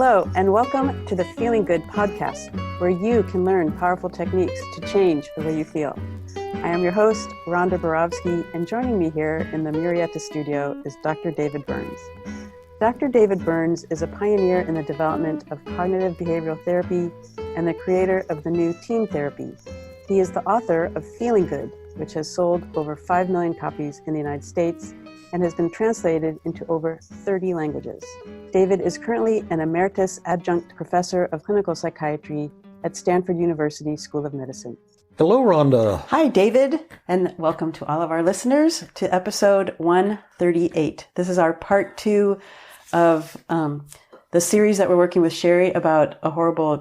Hello, and welcome to the Feeling Good podcast, where you can learn powerful techniques to change the way you feel. I am your host, Rhonda, and joining me here in the Murrieta studio is Dr. David Burns. Dr. David Burns is a pioneer in the development of cognitive behavioral therapy and the creator of the new team therapy. He is the author of Feeling Good, which has sold over 5 million copies in the United States and has been translated into over 30 languages. David is currently an emeritus adjunct professor of clinical psychiatry at Stanford University School of Medicine. Hello, Rhonda. Hi, David, and welcome to all of our listeners to episode 138. This is our part 2 of the series that we're working with Sherri about a horrible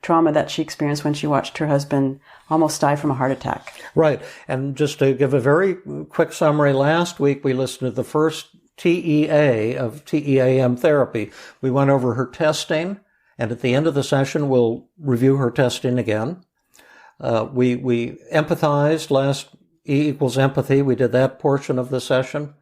trauma that she experienced when she watched her husband almost die from a heart attack. Right. And just to give a very quick summary, last week we listened to the first TEA of TEAM therapy. We went over her testing, and at the end of the session, we'll review her testing again. We empathized last E equals empathy. We did that portion of the session.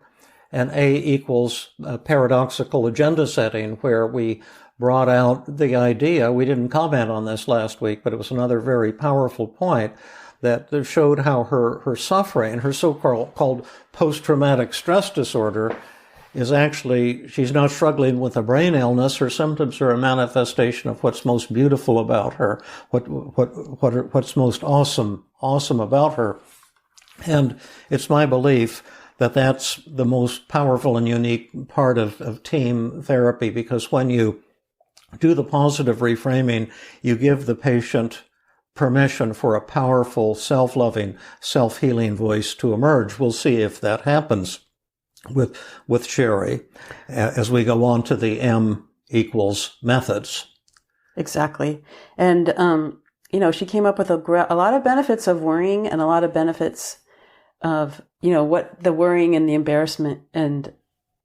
And A equals paradoxical agenda setting, where we brought out the idea. We didn't comment on this last week, but it was another very powerful point that showed how her suffering, her so-called post-traumatic stress disorder, is actually, she's not struggling with a brain illness. Her symptoms are a manifestation of what's most beautiful about her, what's most awesome about her. And it's my belief that that's the most powerful and unique part of team therapy, because when you do the positive reframing, you give the patient permission for a powerful, self-loving, self-healing voice to emerge. We'll see if that happens with Sherri as we go on to the M equals methods. Exactly. And, she came up with a lot of benefits of worrying and a lot of benefits of, what the worrying and the embarrassment and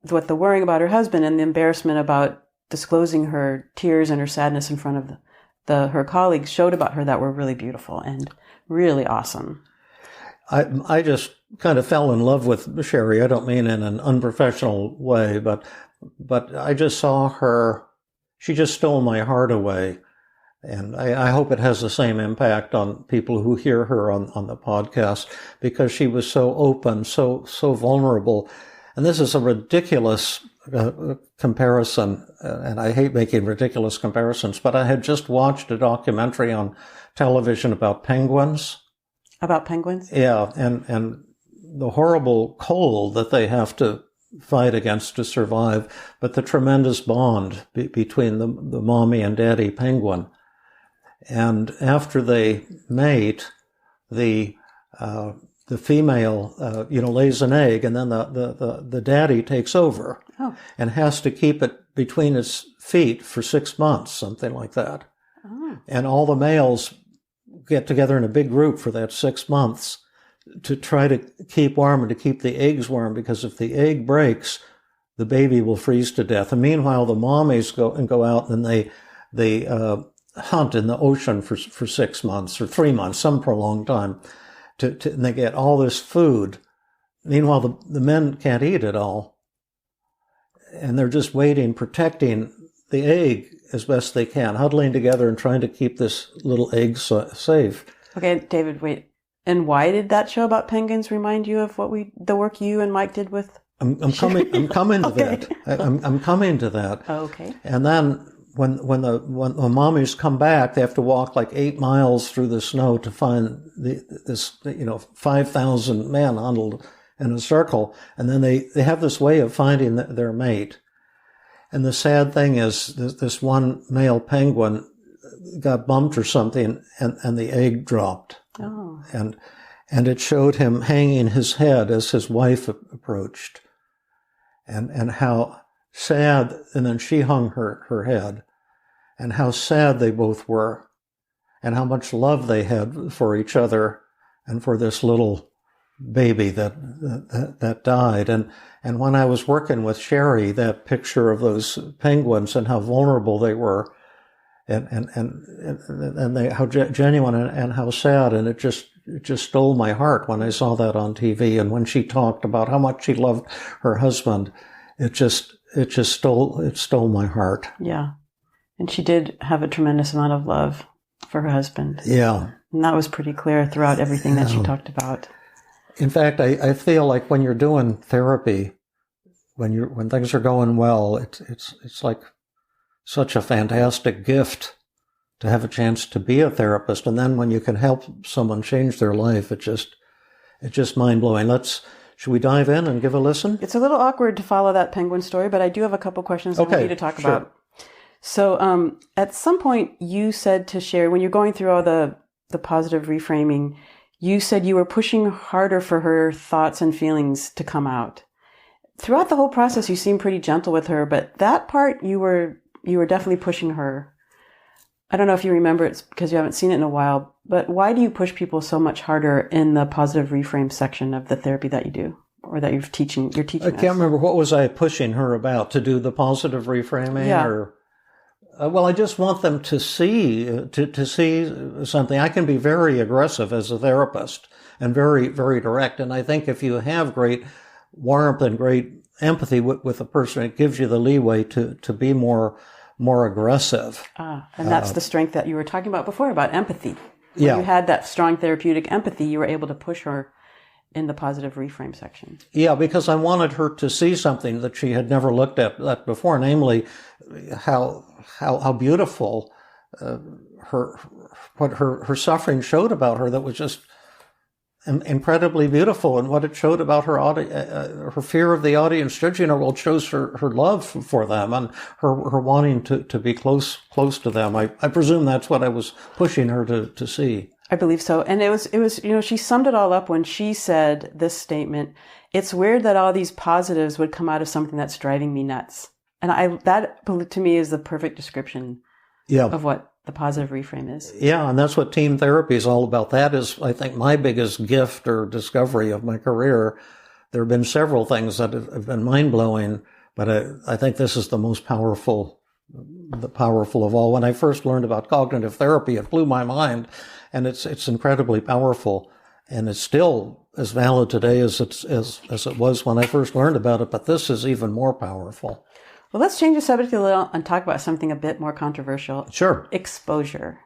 what the worrying about her husband and the embarrassment about disclosing her tears and her sadness in front of her colleagues showed about her that were really beautiful and really awesome. I just kind of fell in love with Sherri. I don't mean in an unprofessional way, but I just saw her, she just stole my heart away. And I hope it has the same impact on people who hear her on the podcast, because she was so open, so vulnerable. And this is a ridiculous comparison, and I hate making ridiculous comparisons, but I had just watched a documentary on television about penguins. About penguins? Yeah, and the horrible cold that they have to fight against to survive, but the tremendous bond between the mommy and daddy penguin. And after they mate, the female, lays an egg, and then the daddy takes over and has to keep it between its feet for 6 months, something like that. Oh. And all the males get together in a big group for that 6 months to try to keep warm and to keep the eggs warm, because if the egg breaks, the baby will freeze to death. And meanwhile, the mommies go out and they hunt in the ocean for 6 months or 3 months, some prolonged time, and they get all this food. Meanwhile, the men can't eat it all. And they're just waiting, protecting the egg as best they can, huddling together and trying to keep this little egg safe. Okay, David, wait. And why did that show about penguins remind you of the work you and Mike did with? I'm coming to that. I'm coming to that. Oh, okay. And then when the mommies come back, they have to walk like 8 miles through the snow to find this 5,000 men huddled in a circle, and then they have this way of finding their mate. And the sad thing is, this one male penguin got bumped or something, and the egg dropped. Oh. And it showed him hanging his head as his wife approached, and how sad. And then she hung her head, and how sad they both were, and how much love they had for each other and for this little baby that died. And when I was working with Sherri, that picture of those penguins and how vulnerable they were, and how genuine and how sad, and it just stole my heart when I saw that on TV. And when she talked about how much she loved her husband, it stole my heart. Yeah. And she did have a tremendous amount of love for her husband. Yeah. And that was pretty clear throughout everything that she talked about. In fact, I feel like when you're doing therapy, when things are going well, it's like such a fantastic gift to have a chance to be a therapist. And then when you can help someone change their life, it's just mind-blowing. Should we dive in and give a listen? It's a little awkward to follow that penguin story, but I do have a couple questions I want you to talk about. So at some point you said to Sherri, when you're going through all the positive reframing, you said you were pushing harder for her thoughts and feelings to come out. Throughout the whole process, you seemed pretty gentle with her, but that part you were definitely pushing her. I don't know if you remember, it's because you haven't seen it in a while, but why do you push people so much harder in the positive reframe section of the therapy that you do, or that you're teaching I can't remember, what was I pushing her about, to do the positive reframing? Yeah. Or well, I just want them to see to see something. I can be very aggressive as a therapist and very, very direct. And I think if you have great warmth and great empathy with a person, it gives you the leeway to be more aggressive. And that's the strength that you were talking about before, about empathy. When you had that strong therapeutic empathy, you were able to push her in the positive reframe section. Yeah, because I wanted her to see something that she had never looked at before, namely how beautiful her suffering showed about her, that was just incredibly beautiful, and what it showed about her fear of the audience judging her. Well, it shows her love for them and her wanting to be close to them. I presume that's what I was pushing her to see. I believe so. And it was, she summed it all up when she said this statement: "It's weird that all these positives would come out of something that's driving me nuts." And that to me is the perfect description of what the positive reframe is. Yeah, and that's what team therapy is all about. That is, I think, my biggest gift or discovery of my career. There have been several things that have been mind-blowing, but I think this is the most powerful of all. When I first learned about cognitive therapy, it blew my mind, and it's incredibly powerful, and it's still as valid today as it was when I first learned about it, but this is even more powerful. Well, let's change the subject a little and talk about something a bit more controversial. Sure. Exposure.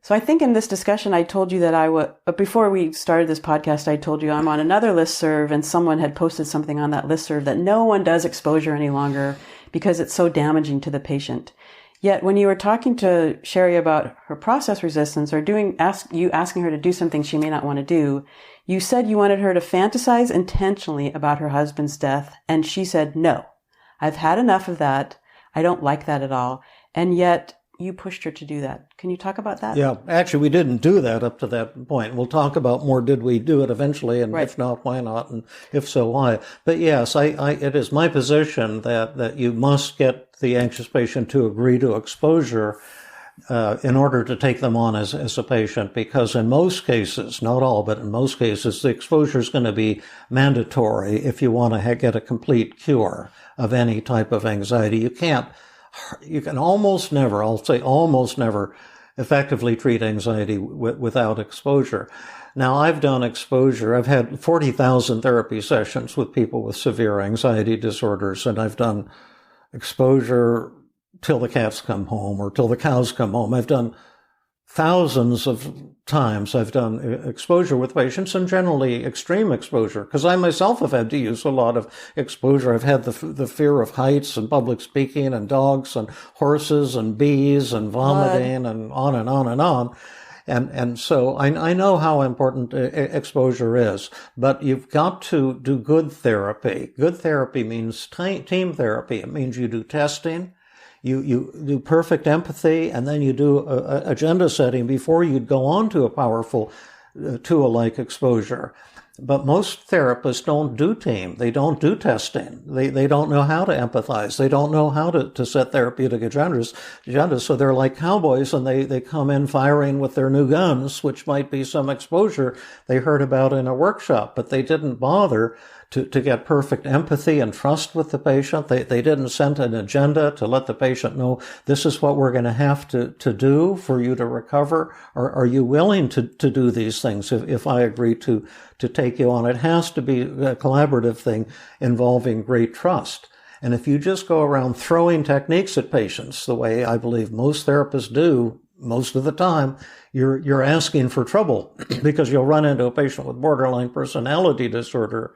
So I think in this discussion, I told you that before we started this podcast, I told you I'm on another listserv, and someone had posted something on that listserv that no one does exposure any longer because it's so damaging to the patient. Yet when you were talking to Sherri about her process resistance, or asking her to do something she may not want to do, you said you wanted her to fantasize intentionally about her husband's death, and she said, "No. I've had enough of that. I don't like that at all." And yet you pushed her to do that. Can you talk about that? Yeah, actually, we didn't do that up to that point. We'll talk about more, did we do it eventually? And if not, why not? And if so, why? But yes, it is my position that you must get the anxious patient to agree to exposure in order to take them on as a patient, because in most cases, not all, but in most cases, the exposure is going to be mandatory if you want to get a complete cure of any type of anxiety. You can almost never, I'll say almost never, effectively treat anxiety without exposure. Now, I've done exposure. I've had 40,000 therapy sessions with people with severe anxiety disorders, and I've done exposure till the cats come home or till the cows come home. I've done thousands of times. I've done exposure with patients, and generally extreme exposure, because I myself have had to use a lot of exposure. I've had the fear of heights and public speaking and dogs and horses and bees and vomiting and on and on and on. And so I know how important exposure is, but you've got to do good therapy. Good therapy means team therapy. It means you do testing. You do perfect empathy, and then you do agenda setting before you'd go on to a powerful tool like exposure. But most therapists don't do team. They don't do testing. They don't know how to empathize. They don't know how to set therapeutic agendas. So they're like cowboys, and they come in firing with their new guns, which might be some exposure they heard about in a workshop, but they didn't bother to get perfect empathy and trust with the patient. They didn't set an agenda to let the patient know, this is what we're going to have to do for you to recover. Or are you willing to do these things if I agree to take you on? It has to be a collaborative thing involving great trust. And if you just go around throwing techniques at patients the way I believe most therapists do most of the time, you're asking for trouble because you'll run into a patient with borderline personality disorder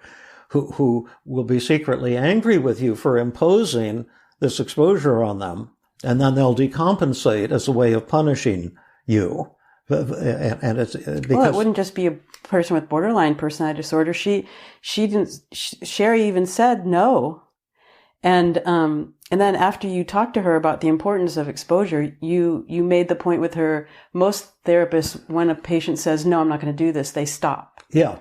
who will be secretly angry with you for imposing this exposure on them. And then they'll decompensate as a way of punishing you. And it's because, well, it wouldn't just be a person with borderline personality disorder. Sherri even said no. And then after you talked to her about the importance of exposure, you made the point with her, most therapists, when a patient says, no, I'm not going to do this, they stop. Yeah.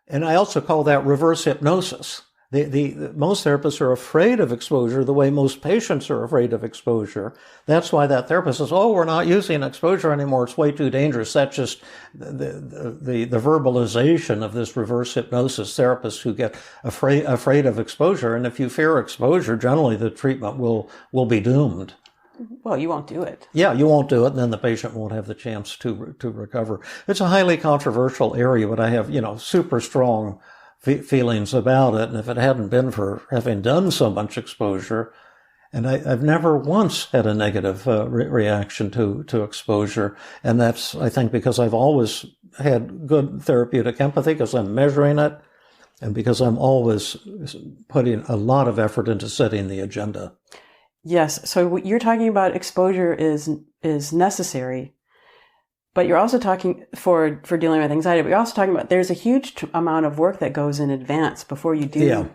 And I also call that reverse hypnosis. Most therapists are afraid of exposure the way most patients are afraid of exposure. That's why that therapist says, oh, we're not using exposure anymore. It's way too dangerous. That's just the verbalization of this reverse hypnosis. Therapists who get afraid of exposure. And if you fear exposure, generally the treatment will be doomed. Well, you won't do it. Yeah, you won't do it, and then the patient won't have the chance to recover. It's a highly controversial area, but I have, super strong feelings about it. And if it hadn't been for having done so much exposure, and I've never once had a negative reaction to exposure. And that's, I think, because I've always had good therapeutic empathy because I'm measuring it and because I'm always putting a lot of effort into setting the agenda. Yes. So what you're talking about, exposure is necessary, but you're also talking for dealing with anxiety, but you're also talking about there's a huge amount of work that goes in advance before you do. Yeah.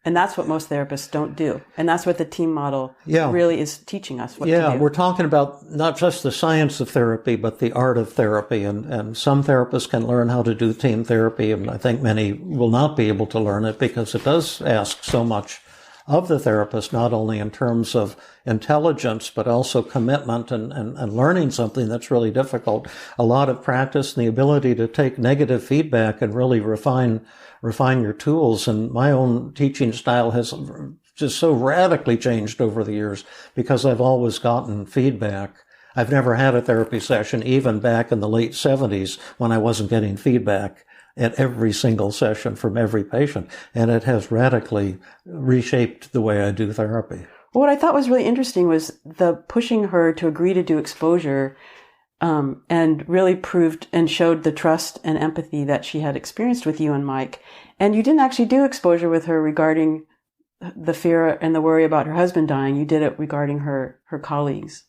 And that's what most therapists don't do. And that's what the team model really is teaching us what to do. Yeah, we're talking about not just the science of therapy, but the art of therapy. And some therapists can learn how to do team therapy, and I think many will not be able to learn it because it does ask so much of the therapist, not only in terms of intelligence, but also commitment and learning something that's really difficult. A lot of practice and the ability to take negative feedback and really refine your tools. And my own teaching style has just so radically changed over the years because I've always gotten feedback. I've never had a therapy session, even back in the late 70s, when I wasn't getting feedback at every single session from every patient. And it has radically reshaped the way I do therapy. What I thought was really interesting was the pushing her to agree to do exposure, and really proved and showed the trust and empathy that she had experienced with you and Mike. And you didn't actually do exposure with her regarding the fear and the worry about her husband dying. You did it regarding her colleagues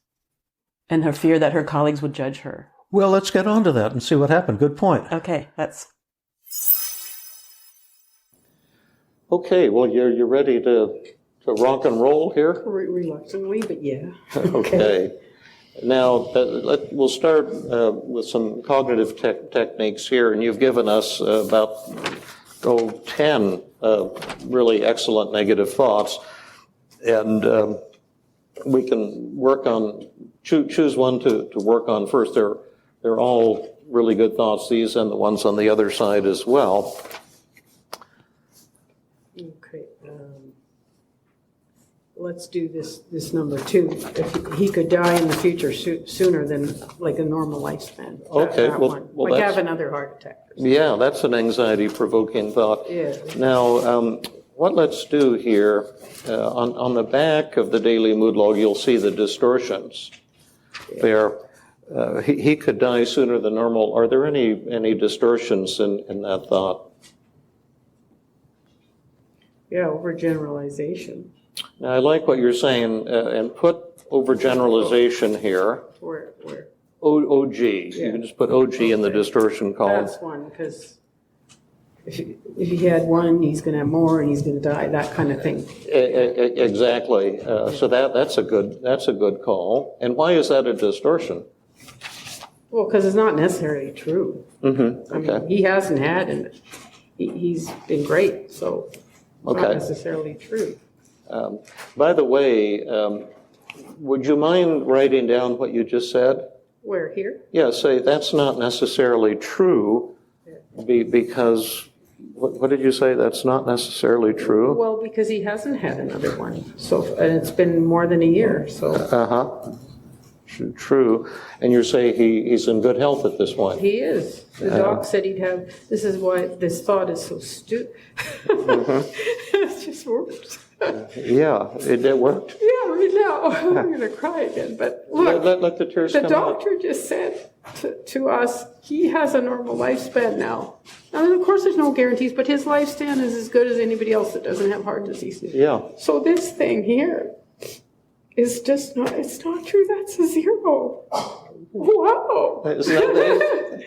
and her fear that her colleagues would judge her. Well, let's get on to that and see what happened. Good point. Okay, Okay, well, you're ready to rock and roll here? Reluctantly, but yeah. Okay. Now, we'll start with some cognitive techniques here, and you've given us about 10 really excellent negative thoughts, and we can work on, choose one to work on first. They're all really good thoughts, these and the ones on the other side as well. Okay. Let's do this number 2. If he could die in the future sooner than like a normal lifespan. Okay. That well, like have another heart attack. Yeah, that's an anxiety-provoking thought. Yeah. Now, what let's do here, on the back of the daily mood log, you'll see the distortions there. He could die sooner than normal. Are there any distortions in that thought? Yeah, overgeneralization. Now, I like what you're saying, and put overgeneralization here. Where? OG. Yeah. You can just put OG in the distortion column. That's one, because if he had one, he's going to have more, and he's going to die. That kind of thing. Exactly. So that's a good call. And why is that a distortion? Well, because it's not necessarily true. Mm-hmm. Okay. I mean, he hasn't had, and he's been great, so it's not necessarily true. By the way, would you mind writing down what you just said? Where, here? Yeah, say that's not necessarily true because, what did you say? That's not necessarily true? Well, because he hasn't had another one, so, and it's been more than a year, so. Uh-huh. True. And you say he's in good health at this point? He is. The doc said he'd have, this is why this thought is so stupid. Mm-hmm. It just works. Yeah, it worked. Yeah, right now. I'm going to cry again. But look, Let the tears the come out. doctor just said to us, he has a normal lifespan now. Now, of course, there's no guarantees, but his lifespan is as good as anybody else that doesn't have heart disease. Yeah. So this thing here is just not, it's not true. That's a 0. Wow. Isn't that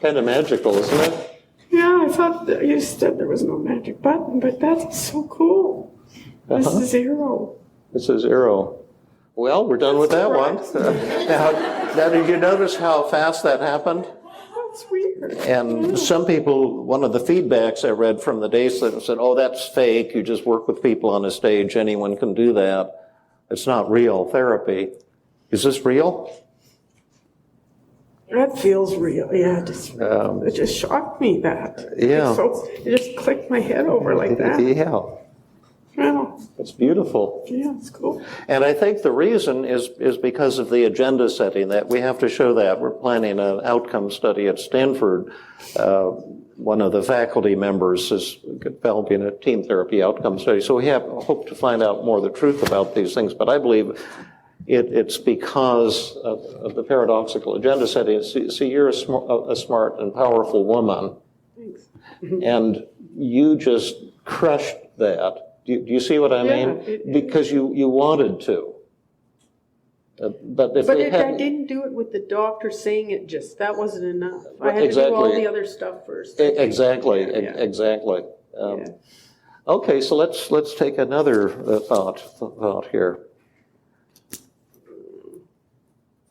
kind of magical, isn't it? Yeah, I thought that you said there was no magic button, but that's so cool. This is 0. This is 0. Well, we're done with that one. Now, did you notice how fast that happened? That's weird. And some people, one of the feedbacks I read from the day said, oh, that's fake. You just work with people on a stage. Anyone can do that. It's not real therapy. Is this real? That feels real. Yeah, it just shocked me that. Yeah. It just clicked my head over like that. Yeah. Wow. It's beautiful. Yeah, it's cool. And I think the reason is because of the agenda setting, that we have to show that. We're planning an outcome study at Stanford. One of the faculty members is developing a team therapy outcome study. So we hope to find out more of the truth about these things. But I believe it's because of the paradoxical agenda setting. See, you're a smart and powerful woman. Thanks. And you just crushed that. Do you see what I mean? Because you wanted to. But I didn't do it with the doctor saying it just. That wasn't enough. I had to do all the other stuff first. Exactly. Exactly. Okay, so let's take another thought here.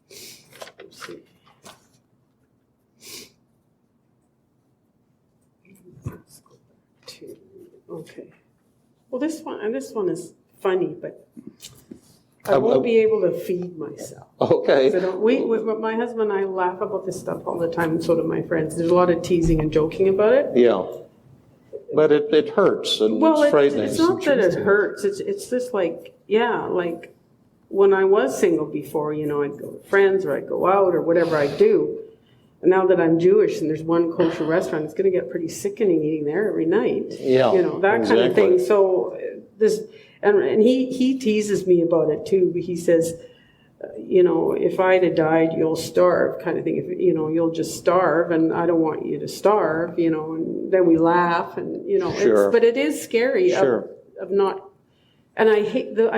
Let's see. Okay. Well, this one is funny, but I won't be able to feed myself. Okay. So my husband and I laugh about this stuff all the time, and so do my friends. There's a lot of teasing and joking about it. Yeah. But it hurts and it's frightening. It's not that it hurts. It's just like when I was single before, I'd go with friends or I'd go out or whatever I do. And now that I'm Jewish and there's one kosher restaurant, it's going to get pretty sickening eating there every night. Yeah, that kind of thing. So and he teases me about it too. He says, if I'd have died, you'll starve, kind of thing. If you'll just starve, and I don't want you to starve. And then we laugh, and Sure. but it is scary Sure. of not. And I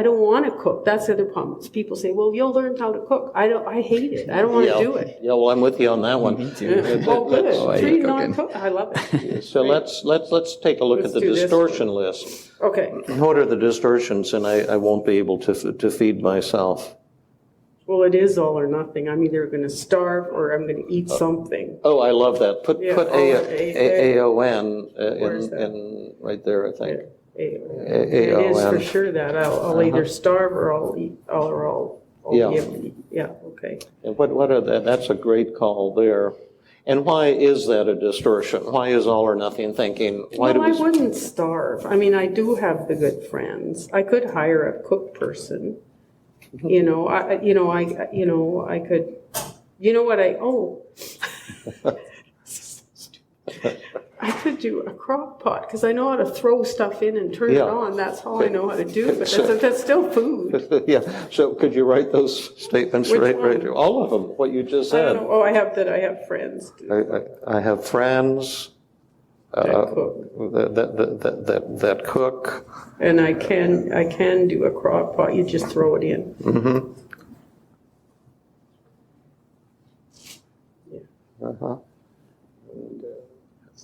don't want to cook. That's the other problem. People say, well, you'll learn how to cook. I hate it. I don't want to do it. Yeah, well, I'm with you on that one. Me too. Oh, good. I Treat hate not cooking. cook. I love it. So let's take a look at the do this distortion list. Okay. What are the distortions? And I won't be able to feed myself. Well, it is all or nothing. I'm either going to starve or I'm going to eat something. Oh, I love that. Put AON Where's that? in right there, I think. It is for sure that I'll either starve or I'll eat, or I'll be able to eat. Yeah. Okay. And what are that? That's a great call there. And why is that a distortion? Why is all or nothing thinking? Why I wouldn't starve. I mean, I do have the good friends. I could hire a cook person. I could. I could do a crock pot because I know how to throw stuff in and turn it on. That's all I know how to do. But that's still food. Yeah. So could you write those statements right? All of them. What you just said. I don't know. Oh, I have friends. I have friends That cook. That cook. And I can do a crock pot. You just throw it in. Mm-hmm. Yeah. Uh-huh.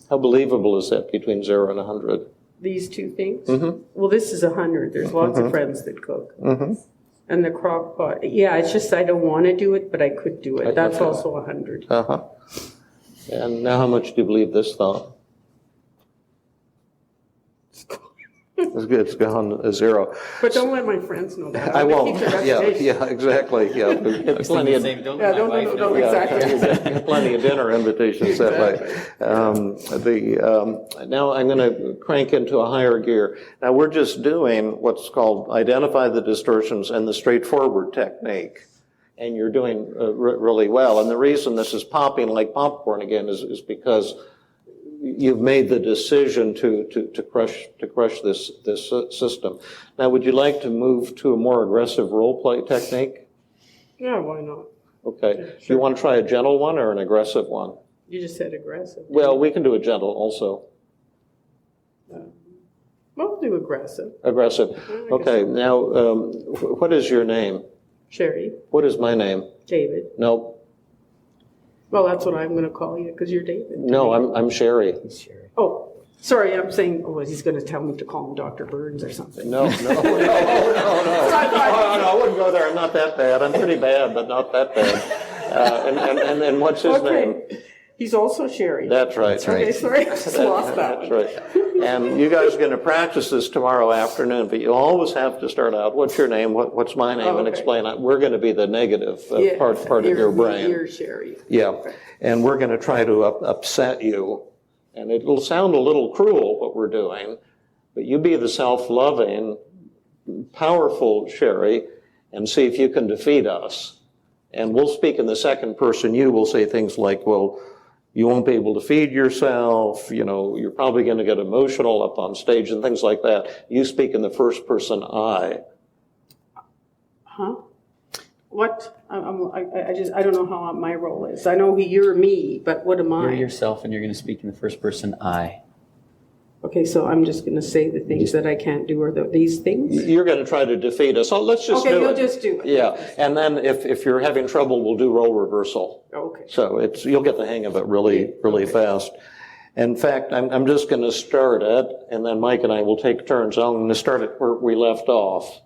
How believable is that between 0 and 100? These two things? Mm-hmm. Well, this is 100. There's lots of friends that cook. Mm-hmm. And the crock pot. Yeah, it's just I don't want to do it, but I could do it. That's also 100. Uh-huh. And now how much do you believe this thought? It's good. It's gone 0. But don't let my friends know that. I won't. Keep their Yeah, reputation. exactly. Yeah, I was thinking the same. Don't let my wife know. Exactly. Plenty of dinner invitations that way. Now I'm going to crank into a higher gear. Now we're just doing what's called identify the distortions and the straightforward technique. And you're doing really well. And the reason this is popping like popcorn again is because you've made the decision to crush this system. Now, would you like to move to a more aggressive role play technique? Yeah, why not? Okay. Yeah, sure. Do you want to try a gentle one or an aggressive one? You just said aggressive. Well, we can do a gentle also. We'll do aggressive. Aggressive. Okay. Now, what is your name? Sherry. What is my name? David. No. Well, that's what I'm going to call you because you're David. No, I'm Sherry. Oh, sorry. I'm saying, he's going to tell me to call him Dr. Burns or something. No. I wouldn't go there. I'm not that bad. I'm pretty bad, but not that bad. And what's his name? He's also Sherry. That's right. Okay, sorry. I just lost that That's one. right. And you guys are going to practice this tomorrow afternoon, but you always have to start out, what's your name, what's my name, and explain it. We're going to be the negative part of your brain. You're Sherry. Yeah, and we're going to try to upset you. And it'll sound a little cruel, what we're doing, but you be the self-loving, powerful Sherry, and see if you can defeat us. And we'll speak in the second person. You will say things like, well, you won't be able to feed yourself, you're probably going to get emotional up on stage and things like that. You speak in the first person I. Huh? What? I don't know how my role is. I know you're me, but what am I? You're yourself, and you're going to speak in the first person I. Okay, so I'm just going to say the things that I can't do, or these things? You're going to try to defeat us. So let's just do it. Okay, you'll just do it. Yeah, and then if you're having trouble, we'll do role reversal. Okay. So you'll get the hang of it really fast. In fact, I'm just going to start it, and then Mike and I will take turns. I'm going to start it where we left off.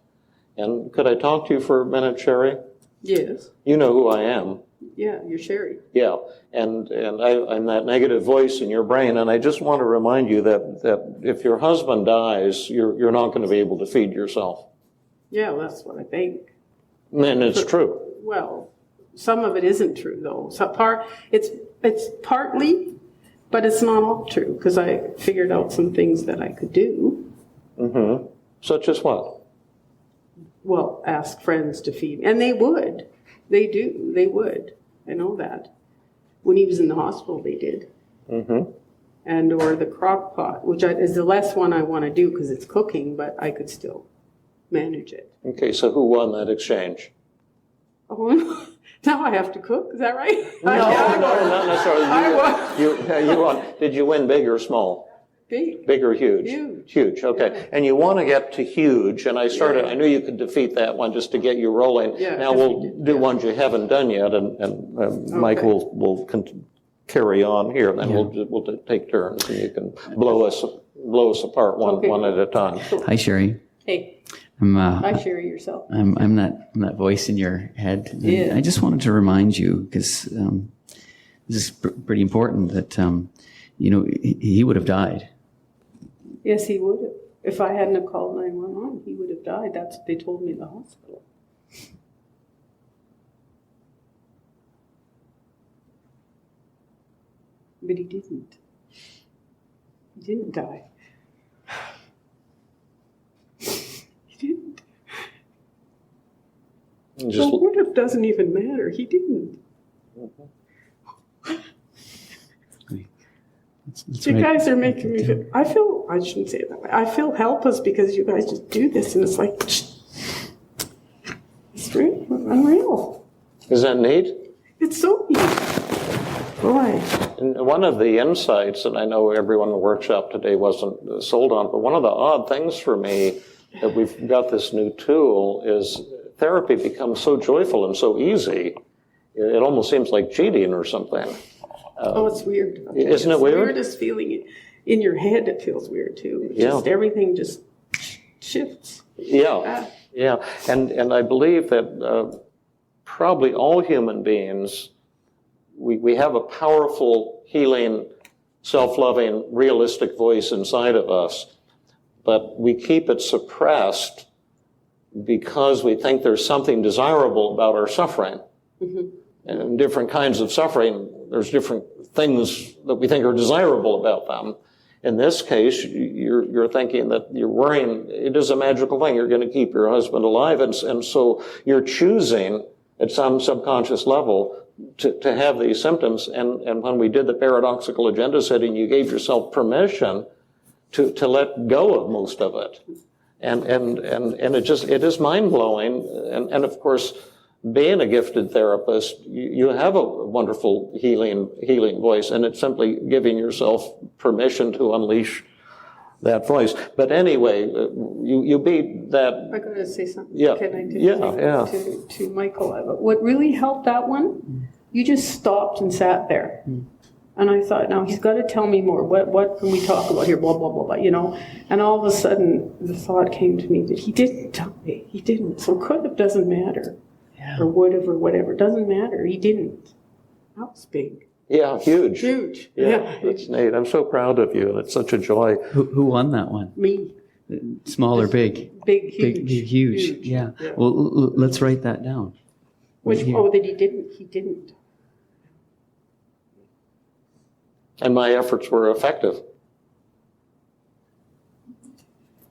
And could I talk to you for a minute, Sherry? Yes. You know who I am. Yeah, you're Sherry. Yeah, and I'm that negative voice in your brain, and I just want to remind you that if your husband dies, you're not going to be able to feed yourself. Yeah, well, that's what I think. And it's true. Well, some of it isn't true, though. It's partly, but it's not all true, because I figured out some things that I could do. Mm-hmm. Such as what? Well, ask friends to feed me. And they would. They do. They would. I know that. When he was in the hospital, they did. Mm-hmm. And or the crock pot, which is the less one I want to do because it's cooking, but I could still manage it. Okay, so who won that exchange? Oh, now I have to cook. Is that right? No, not necessarily. You won. Did you win big or small? Big or huge? Huge, okay. Yeah. And you want to get to huge, and I knew you could defeat that one just to get you rolling. Yeah, now we'll do ones you haven't done yet, and Mike will carry on here, and then we'll take turns, and you can blow us apart one at a time. Hi, Sherry. Hey. Hi, Sherry, yourself. I'm that voice in your head. Yeah. I just wanted to remind you, because this is pretty important, that he would have died. Yes, he would have. If I hadn't have called 911, he would have died. That's what they told me in the hospital. But he didn't. He didn't die. He didn't. So would have doesn't even matter. He didn't. That's you right. Guys are making me feel, I shouldn't say it that way. I feel helpless because you guys just do this, and it's like, it's unreal. Is that neat? It's so neat. Boy. And one of the insights, and I know everyone in the workshop today wasn't sold on, but one of the odd things for me that we've got this new tool is therapy becomes so joyful and so easy, it almost seems like cheating or something. It's weird. Isn't it weird? The weirdest feeling in your head, it feels weird too. Just everything just shifts. Yeah. And I believe that probably all human beings, we have a powerful, healing, self-loving, realistic voice inside of us, but we keep it suppressed because we think there's something desirable about our suffering. Mm-hmm. And different kinds of suffering, there's different things that we think are desirable about them. In this case, you're thinking that you're worrying, it is a magical thing, you're going to keep your husband alive, and so you're choosing at some subconscious level to have these symptoms. And when we did the paradoxical agenda setting, you gave yourself permission to let go of most of it. And it is mind-blowing. And of course, being a gifted therapist, you have a wonderful healing voice, and it's simply giving yourself permission to unleash that voice. But anyway, you beat that. I'm going to say something. Yeah. Can I do to Michael? What really helped that one, you just stopped and sat there. And I thought, now he's got to tell me more. What can we talk about here? Blah, blah, blah, blah, you know. And all of a sudden, the thought came to me that he didn't tell me. He didn't. So could have doesn't matter. Yeah. Or would have or whatever. Doesn't matter. He didn't. That was big. Yeah, huge. Huge. Yeah, that's neat. I'm so proud of you. It's such a joy. Who won that one? Me. Small or big? Big, huge. Big, huge. Yeah. Well, let's write that down. That he didn't. He didn't. And my efforts were effective.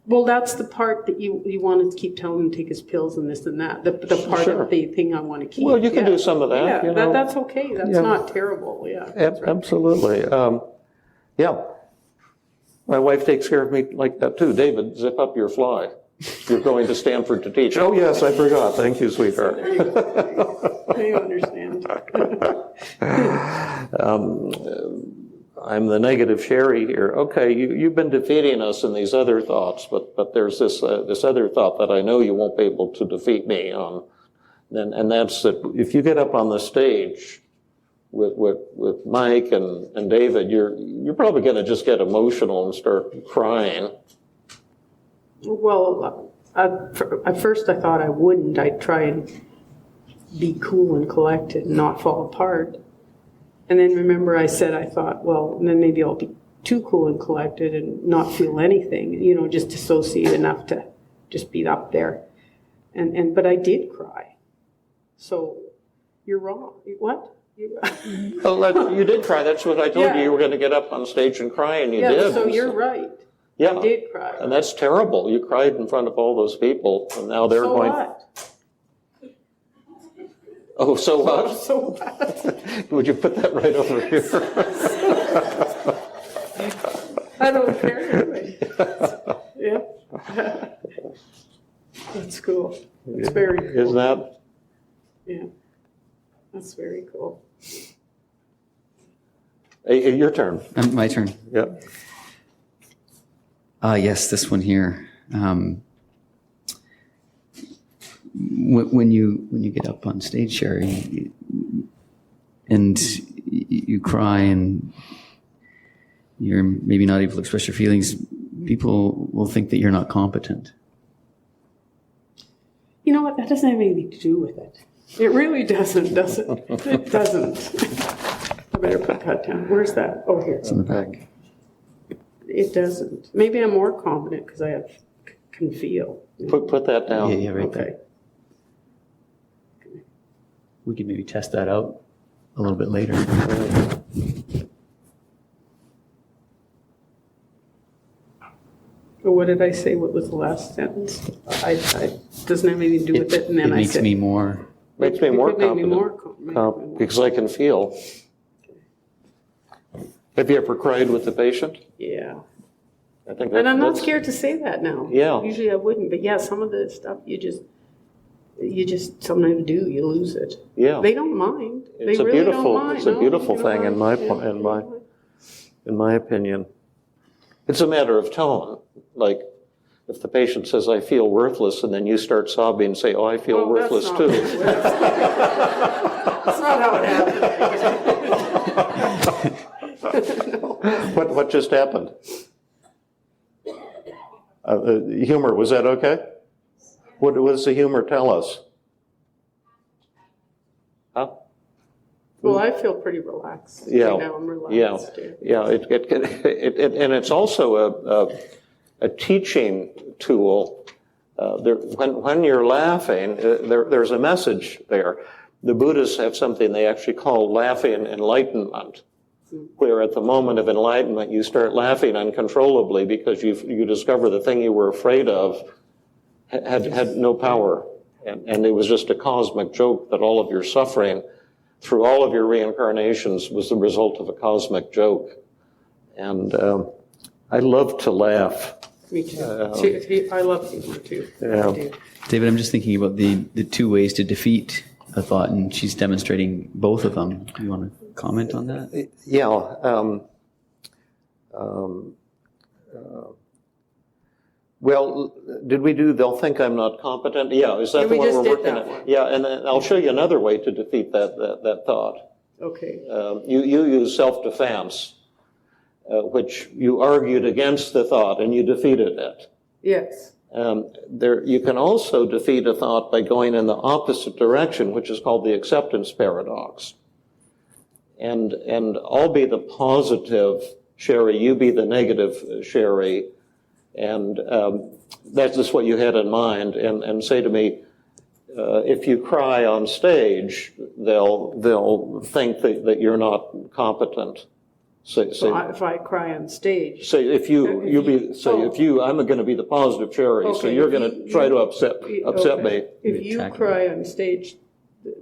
Well, that's the part that you want to keep telling him to take his pills and this and that. The part of the thing I want to keep. Well, you can do some of that. Yeah, you know. that's okay. That's not terrible. Yeah. Absolutely. Yeah. My wife takes care of me like that too. David, zip up your fly. You're going to Stanford to teach. Oh, yes, I forgot. Thank you, sweetheart. There you go. You understand. I'm the negative Sherry here. Okay, you've been defeating us in these other thoughts, but there's this other thought that I know you won't be able to defeat me on, and that's that if you get up on the stage with Mike and David, you're probably going to just get emotional and start crying. Well, at first I thought I wouldn't. I'd try and be cool and collected and not fall apart. And then remember I thought, well, then maybe I'll be too cool and collected and not feel anything, you know, just dissociate enough to just be up there. But I did cry. So you're wrong. What? Well, you did cry. That's what I told you. You were going to get up on stage and cry, and you did. So you're right. Yeah. I did cry. And that's terrible. You cried in front of all those people, and now they're going. What? Oh, so what? So what? Would you put that right over here? I don't care anyway. Yeah. That's cool. It's very cool. Isn't that? Yeah. That's very cool. Hey, your turn. My turn. Yep. Yes, this one here. When you get up on stage, Sherry, and you cry and you're maybe not able to express your feelings, people will think that you're not competent. You know what? That doesn't have anything to do with it. It really doesn't, does it? It doesn't. I better put that down. Where's that? Oh, here. It's in the back. It doesn't. Maybe I'm more competent because I can feel. Put that down. Yeah, right there. Okay. We could maybe test that out a little bit later. So what did I say? What was the last sentence? I doesn't have anything to do with it. And then it makes me more. Makes me more Make me confident. more Because I can feel. Have you ever cried with the patient? Yeah. I think And I'm not scared to say that now. Yeah. Usually I wouldn't, but yeah, some of the stuff you just sometimes do. You lose it. Yeah. They don't mind. It's they a really beautiful. don't mind. It's a beautiful No, thing you in my opinion. It's a matter of tone. Like if the patient says, "I feel worthless," and then you start sobbing and say, "Oh, I feel worthless too." That's not how it happened. What just happened? Humor, was that okay? What does the humor tell us? Huh? Well, I feel pretty relaxed. Yeah. Right now I'm relaxed. Yeah. And it's also a teaching tool. When you're laughing, there's a message there. The Buddhists have something they actually call laughing enlightenment, where at the moment of enlightenment you start laughing uncontrollably because you discover the thing you were afraid of had no power, and it was just a cosmic joke that all of your suffering through all of your reincarnations was the result of a cosmic joke. And I love to laugh. Me too. I love humor too. Yeah. I do. David, I'm just thinking about the two ways to defeat a thought, and she's demonstrating both of them. Do you want to comment on that? Yeah. Well, did we do they'll think I'm not competent? Yeah, is that Yeah, the we one just we're did working that at? one. Yeah, and then I'll show you another way to defeat that thought. Okay. You use self-defense, which you argued against the thought and you defeated it. Yes. You can also defeat a thought by going in the opposite direction, which is called the acceptance paradox. And I'll be the positive Sherri, you be the negative Sherri, and that's just what you had in mind, and say to me, if you cry on stage, they'll think that you're not competent. If I cry on stage. Say if I'm going to be the positive Sherri, Okay, so you're going to try to upset me. If you cry on stage, the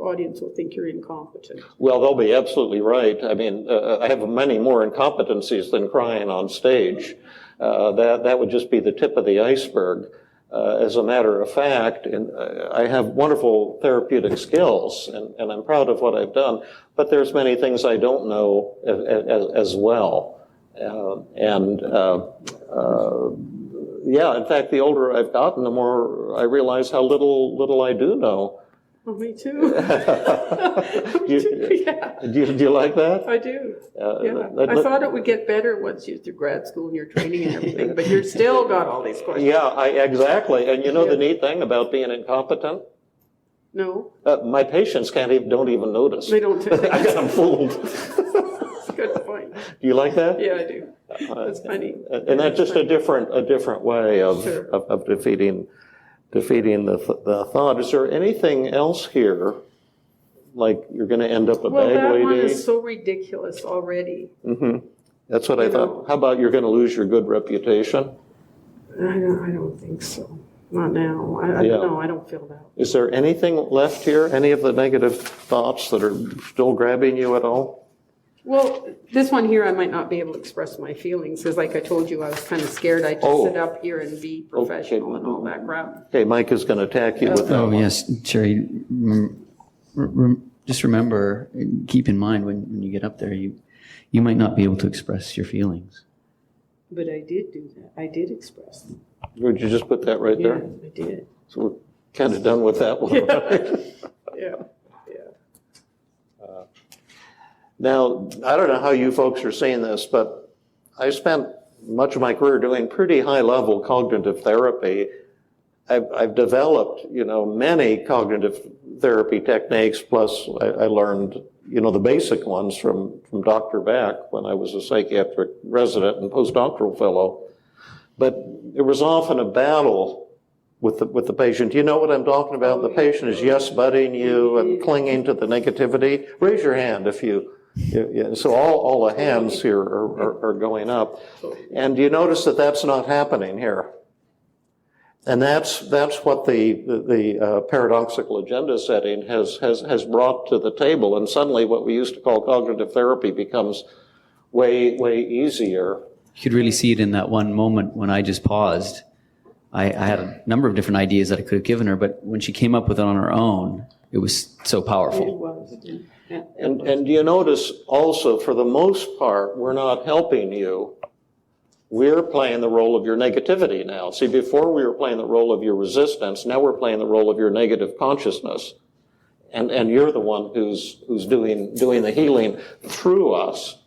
audience will think you're incompetent. Well, they'll be absolutely right. I mean, I have many more incompetencies than crying on stage. That would just be the tip of the iceberg. As a matter of fact, I have wonderful therapeutic skills, and I'm proud of what I've done, but there's many things I don't know as well. Yeah, in fact, the older I've gotten, the more I realize how little I do know. Oh, me too. Yeah. Do you like that? I do. Yeah. I thought it would get better once you're through grad school and your training and everything, but you've still got all these questions. Yeah, exactly. And you know the neat thing about being incompetent? No. My patients don't even notice. They don't. I got them fooled. That's a good point. Do you like that? Yeah, I do. That's funny. And that's just a different way of defeating the thought. Is there anything else here? Like you're going to end up a bag lady? Well, that one is so ridiculous already. Mm-hmm. That's what I thought. How about you're going to lose your good reputation? I don't think so. Not now. I don't know. I don't feel that. Is there anything left here? Any of the negative thoughts that are still grabbing you at all? Well, this one here, I might not be able to express my feelings because, like I told you, I was kind of scared. I'd just sit up here and be professional and all that crap. Okay, Mike is going to attack you with that. Oh, yes, Sherri. Just remember, keep in mind when you get up there, you might not be able to express your feelings. But I did do that. I did express them. Would you just put that right there? Yeah, I did. So we're kind of done with that one. Yeah. Now, I don't know how you folks are seeing this, but I spent much of my career doing pretty high-level cognitive therapy. I've developed, many cognitive therapy techniques, plus I learned, the basic ones from Dr. Beck when I was a psychiatric resident and postdoctoral fellow. But there was often a battle with the patient. You know what I'm talking about? The patient is yes-butting you and clinging to the negativity. Raise your hand if you... Yeah, so all the hands here are going up. And you notice that that's not happening here. And that's what the paradoxical agenda setting has brought to the table. And suddenly what we used to call cognitive therapy becomes way easier. You could really see it in that one moment when I just paused. I had a number of different ideas that I could have given her, but when she came up with it on her own, it was so powerful. It was. Yeah. And you notice also, for the most part, we're not helping you. We're playing the role of your negativity now. See, before we were playing the role of your resistance, now we're playing the role of your negative consciousness. And you're the one who's doing the healing through us.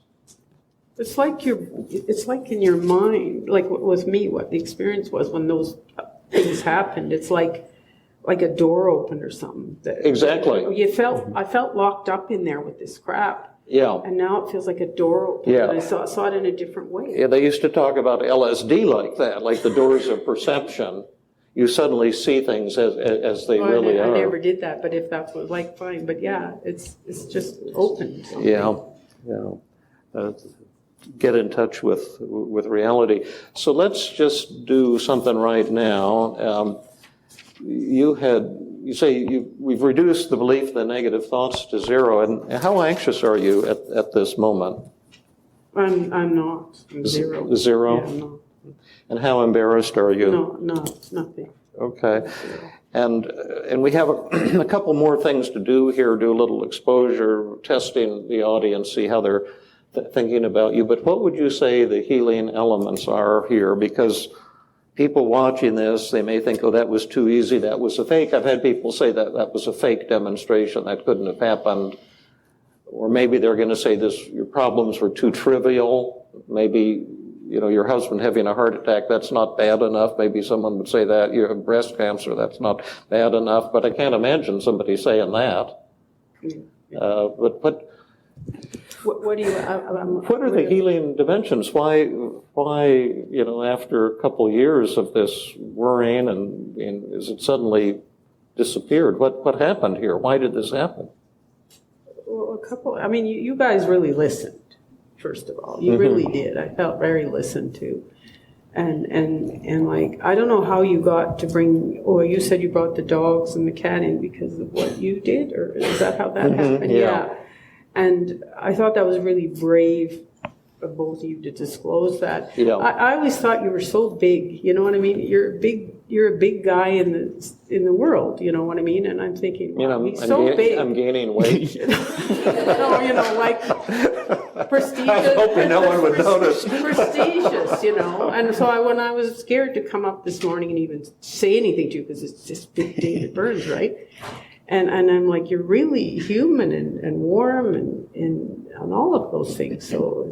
It's like in your mind, like with me, what the experience was when those things happened. It's like a door opened or something. Exactly. I felt locked up in there with this crap. Yeah. And now it feels like a door opened. Yeah. And I saw it in a different way. Yeah, they used to talk about LSD like that, like the doors of perception. You suddenly see things as they really are. I never did that, but if that was like, fine. But yeah, it's just opened. Yeah. Get in touch with reality. So let's just do something right now. You had you say we've reduced the belief in the negative thoughts to zero, and how anxious are you at this moment? I'm not. I'm zero. Zero? Yeah, no. And how embarrassed are you? No, nothing. Okay. And we have a couple more things to do here, do a little exposure, testing the audience, see how they're thinking about you. But what would you say the healing elements are here? Because people watching this, they may think, oh, that was too easy, that was a fake. I've had people say that was a fake demonstration, that couldn't have happened. Or maybe they're going to say your problems were too trivial. Maybe, your husband having a heart attack, that's not bad enough. Maybe someone would say that. You have breast cancer, that's not bad enough. But I can't imagine somebody saying that. But what do you? What are the healing dimensions? Why? After a couple of years of this worrying, and is it suddenly disappeared? What happened here? Why did this happen? Well, you guys really listened. First of all, you really did. I felt very listened to, and like I don't know how you got to bring. Or you said you brought the dogs and the cat in because of what you did, or is that how that happened? Yeah. And I thought that was really brave of both of you to disclose that. Yeah. I always thought you were so big. You know what I mean? You're a big guy in the world. You know what I mean? And I'm thinking, wow, he's so big. I'm gaining weight. No, like prestigious. I hope no one would notice. Prestigious, And so when I was scared to come up this morning and even say anything to you because it's just big David Burns, right? And I'm like, you're really human and warm and all of those things. So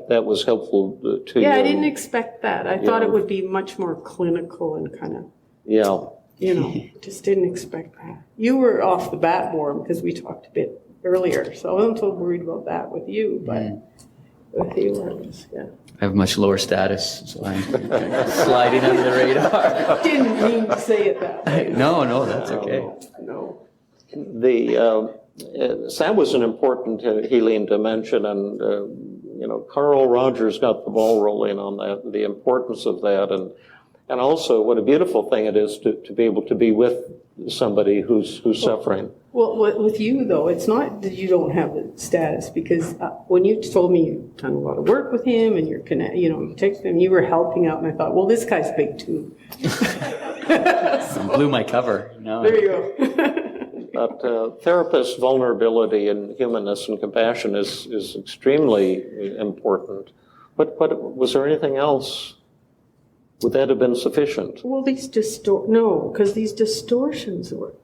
that was helpful to you. Yeah, I didn't expect that. I thought it would be much more clinical and kind of. Yeah. Just didn't expect that. You were off the bat warm because we talked a bit earlier, so I wasn't so worried about that with you, but with you, I was, I have much lower status, so I'm sliding under the radar. Didn't mean to say it that way. No, that's okay. No. That was an important healing dimension, and Carl Rogers got the ball rolling on that, the importance of that, and also what a beautiful thing it is to be able to be with somebody who's suffering. Well, with you though, it's not that you don't have the status, because when you told me you've done a lot of work with him and you texted him, you were helping out, and I thought, well, this guy's big too. Blew my cover. No. There you go. But therapist vulnerability and humanness and compassion is extremely important. But was there anything else? Would that have been sufficient? Well, because these distortions were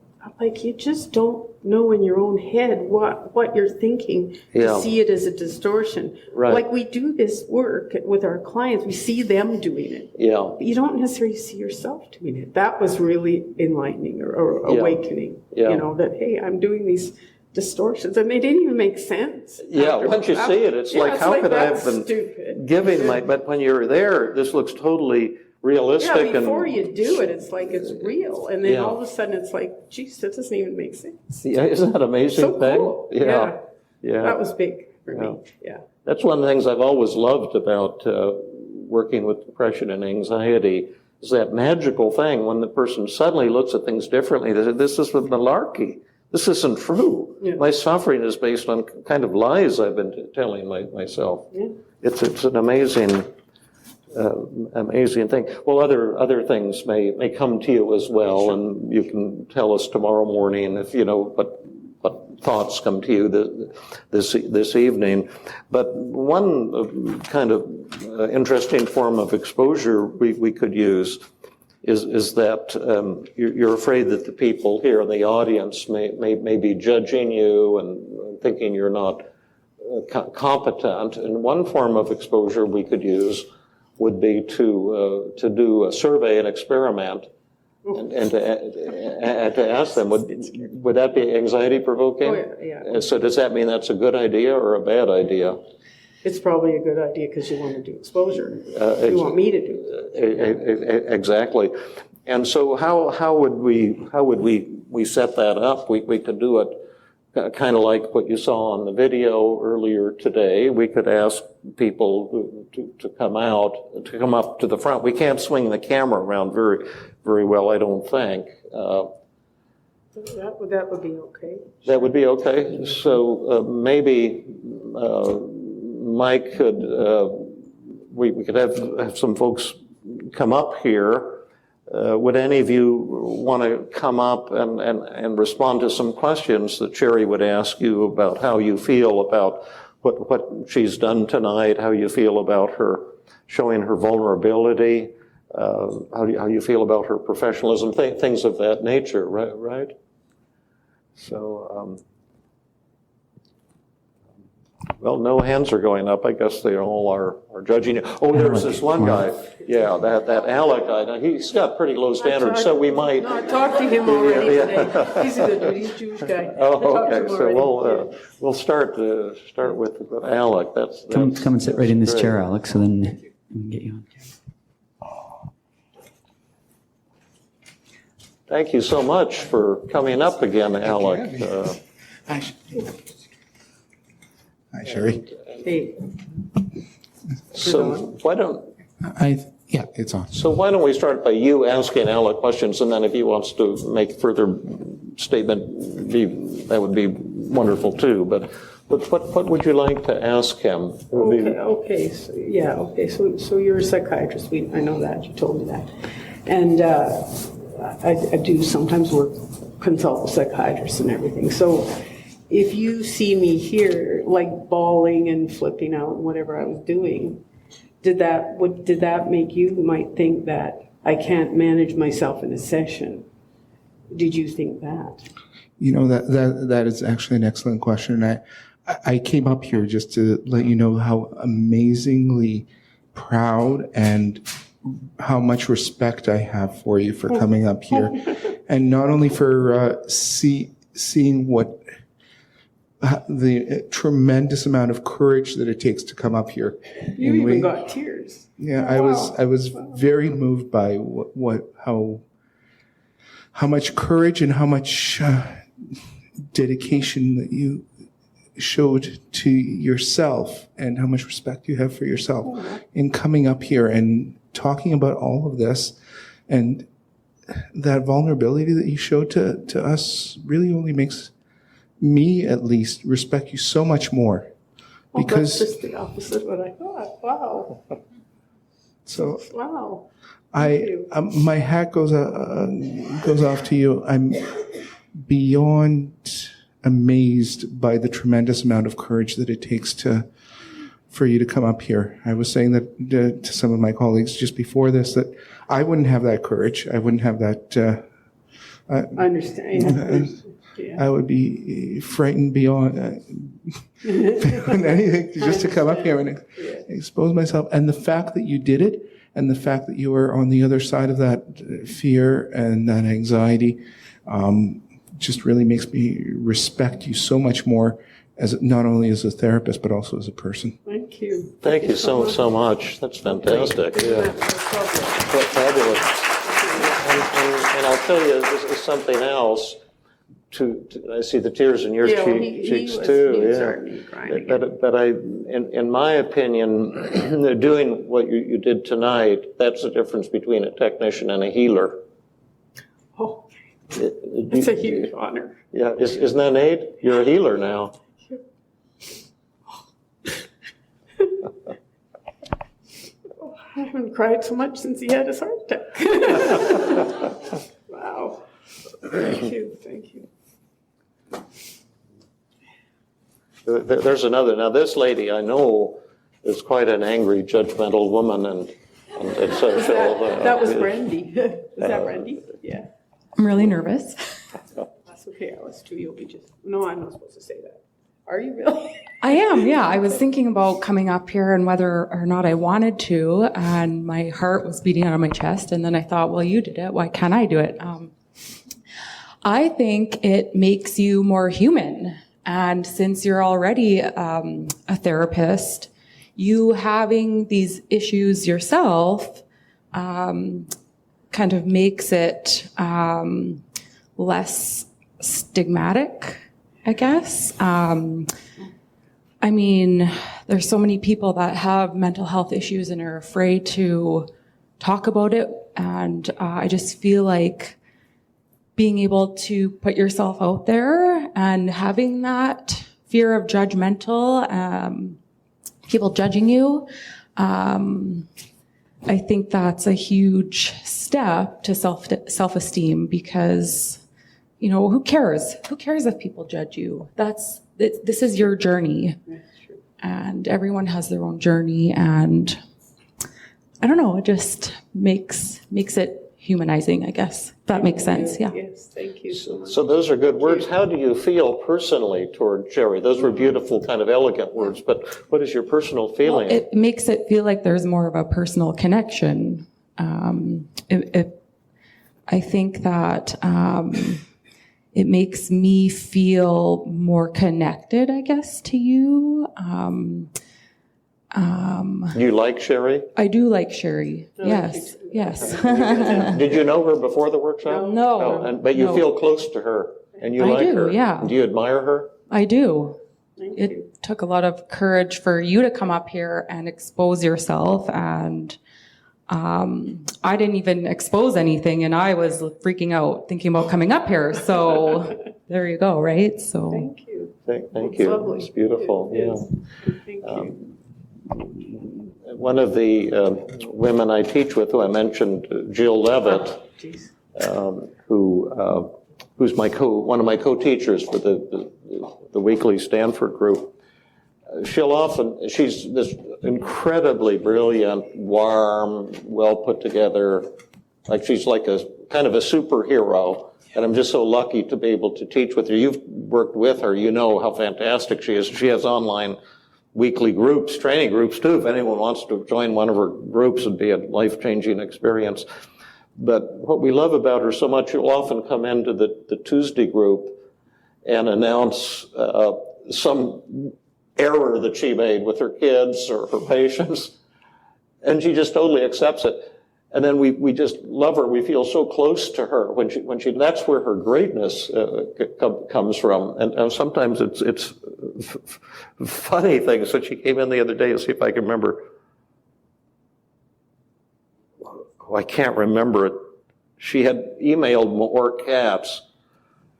like, you just don't know in your own head what you're thinking to see it as a distortion. Right. Like we do this work with our clients, we see them doing it. Yeah. But you don't necessarily see yourself doing it. That was really enlightening or awakening. Yeah. That, hey, I'm doing these distortions, and they didn't even make sense. Yeah, once you see it, it's like, how could I have been giving but when you're there, this looks totally realistic. Yeah, before you do it, it's like it's real, and then all of a sudden it's like, geez, that doesn't even make sense. Yeah, isn't that an amazing so thing? Cool. Yeah, that was big for me. Yeah, that's one of the things I've always loved about working with depression and anxiety, is that magical thing when the person suddenly looks at things differently. They say, this is malarkey. This isn't true. Yeah. My suffering is based on kind of lies I've been telling myself. Yeah. It's an amazing thing. Well, other things may come to you as well, and you can tell us tomorrow morning if what thoughts come to you this evening. But one kind of interesting form of exposure we could use is that you're afraid that the people here in the audience may be judging you and thinking you're not competent. And one form of exposure we could use would be to do a survey, an experiment, and to ask them, would that be anxiety provoking? Oh, yeah. So does that mean that's a good idea or a bad idea? It's probably a good idea because you want to do exposure. You want me to do it. Exactly. And so how would we set that up? We could do it kind of like what you saw on the video earlier today. We could ask people to come up to the front. We can't swing the camera around very, very well, I don't think. That would be okay. That would be okay. So maybe Mike could, we could have some folks come up here. Would any of you want to come up and respond to some questions that Sherri would ask you about how you feel about what she's done tonight, how you feel about her showing her vulnerability, how you feel about her professionalism, things of that nature, right? So, well, no hands are going up. I guess they all are judging you. Oh, there's this one guy. Yeah, that Alec guy. Now, he's got pretty low standards, so we might. No, I talked to him already today. He's a good dude. He's a Jewish guy. Oh, okay. So we'll start with Alec. That's come and sit right in this chair, Alex, so then we can get you on. Thank you so much for coming up again, Alec. Hi, Sherri. Hey. So why don't It's on. So why don't we start by you asking Alec questions, and then if he wants to make further statement, that would be wonderful too. But what would you like to ask him? Okay. So you're a psychiatrist. I know that. You told me that. And I do sometimes consult with psychiatrists and everything. So if you see me here, like bawling and flipping out and whatever I was doing, did that make you might think that I can't manage myself in a session? Did you think that? You know, that is actually an excellent question. I came up here just to let you know how amazingly proud and how much respect I have for you for coming up here. And not only for seeing what the tremendous amount of courage that it takes to come up here. You even got tears. Yeah, Wow. I was very moved by how much courage and how much dedication that you showed to yourself and how much respect you have for yourself in coming up here and talking about all of this. And that vulnerability that you showed to us really only makes me, at least, respect you so much more. Because that's just the opposite of what I thought. Wow. So Wow. my hat goes off to you. I'm beyond amazed by the tremendous amount of courage that it takes for you to come up here. I was saying that to some of my colleagues just before this, that I wouldn't have that courage. I wouldn't have that. I understand. Yeah. I would be frightened beyond anything just to come up here and expose myself. And the fact that you did it, and the fact that you were on the other side of that fear and that anxiety, just really makes me respect you so much more, as not only as a therapist but also as a person. Thank you. Thank you so much. That's fantastic. Yeah, fabulous. And I'll tell you, this is something else. I see the tears in your cheeks too. But in my opinion, doing what you did tonight, that's the difference between a technician and a healer. Oh, it's a huge honor. Yeah, isn't that Nate? You're a healer now. I haven't cried so much since he had his heart attack. Wow. Thank you. There's another. Now, this lady I know is quite an angry, judgmental woman, and so that was Brandy. Is that Brandy? Yeah. I'm really nervous. That's okay, Alice, too. You'll be just... No, I'm not supposed to say that. Are you really? I am, yeah. I was thinking about coming up here and whether or not I wanted to, and my heart was beating out of my chest, and then I thought, well, you did it. Why can't I do it? I think it makes you more human. And since you're already a therapist, you having these issues yourself kind of makes it less stigmatic, I guess. I mean, there's so many people that have mental health issues and are afraid to talk about it. And I just feel like being able to put yourself out there and having that fear of judgmental, people judging you, I think that's a huge step to self-esteem because, you know, who cares? Who cares if people judge you? This is your journey. And everyone has their own journey, and I don't know, it just makes it humanizing, I guess. That makes sense, yeah. Yes, thank you so much. So those are good words. How do you feel personally toward Sherri? Those were beautiful, kind of elegant words, but what is your personal feeling? Well, it makes it feel like there's more of a personal connection. I think that it makes me feel more connected, I guess, to you. You like Sherri? I do like Sherri. Yes. Did you know her before the workshop? No. But you feel close to her, and you like her. Yeah. Do you admire her? I do. Thank It you. took a lot of courage for you to come up here and expose yourself, and I didn't even expose anything, and I was freaking out thinking about coming up here. So there you go, right? So Thank you. Thank you. Lovely. It's beautiful. Yes. Yeah. Thank you. One of the women I teach with, who I mentioned, Jill Levitt, Jeez. who's one of my co-teachers for the weekly Stanford group. She's this incredibly brilliant, warm, well put together, like she's like a kind of a superhero. And I'm just so lucky to be able to teach with her. You've worked with her, you know how fantastic she is. She has online weekly groups, training groups too. If anyone wants to join one of her groups, it'd be a life-changing experience. But what we love about her so much, she'll often come into the Tuesday group and announce some error that she made with her kids or her patients, and she just totally accepts it. And then we just love her. We feel so close to her when she that's where her greatness comes from. And sometimes it's funny things. So she came in the other day to see if I can remember. Oh, I can't remember it. She had emailed more cats.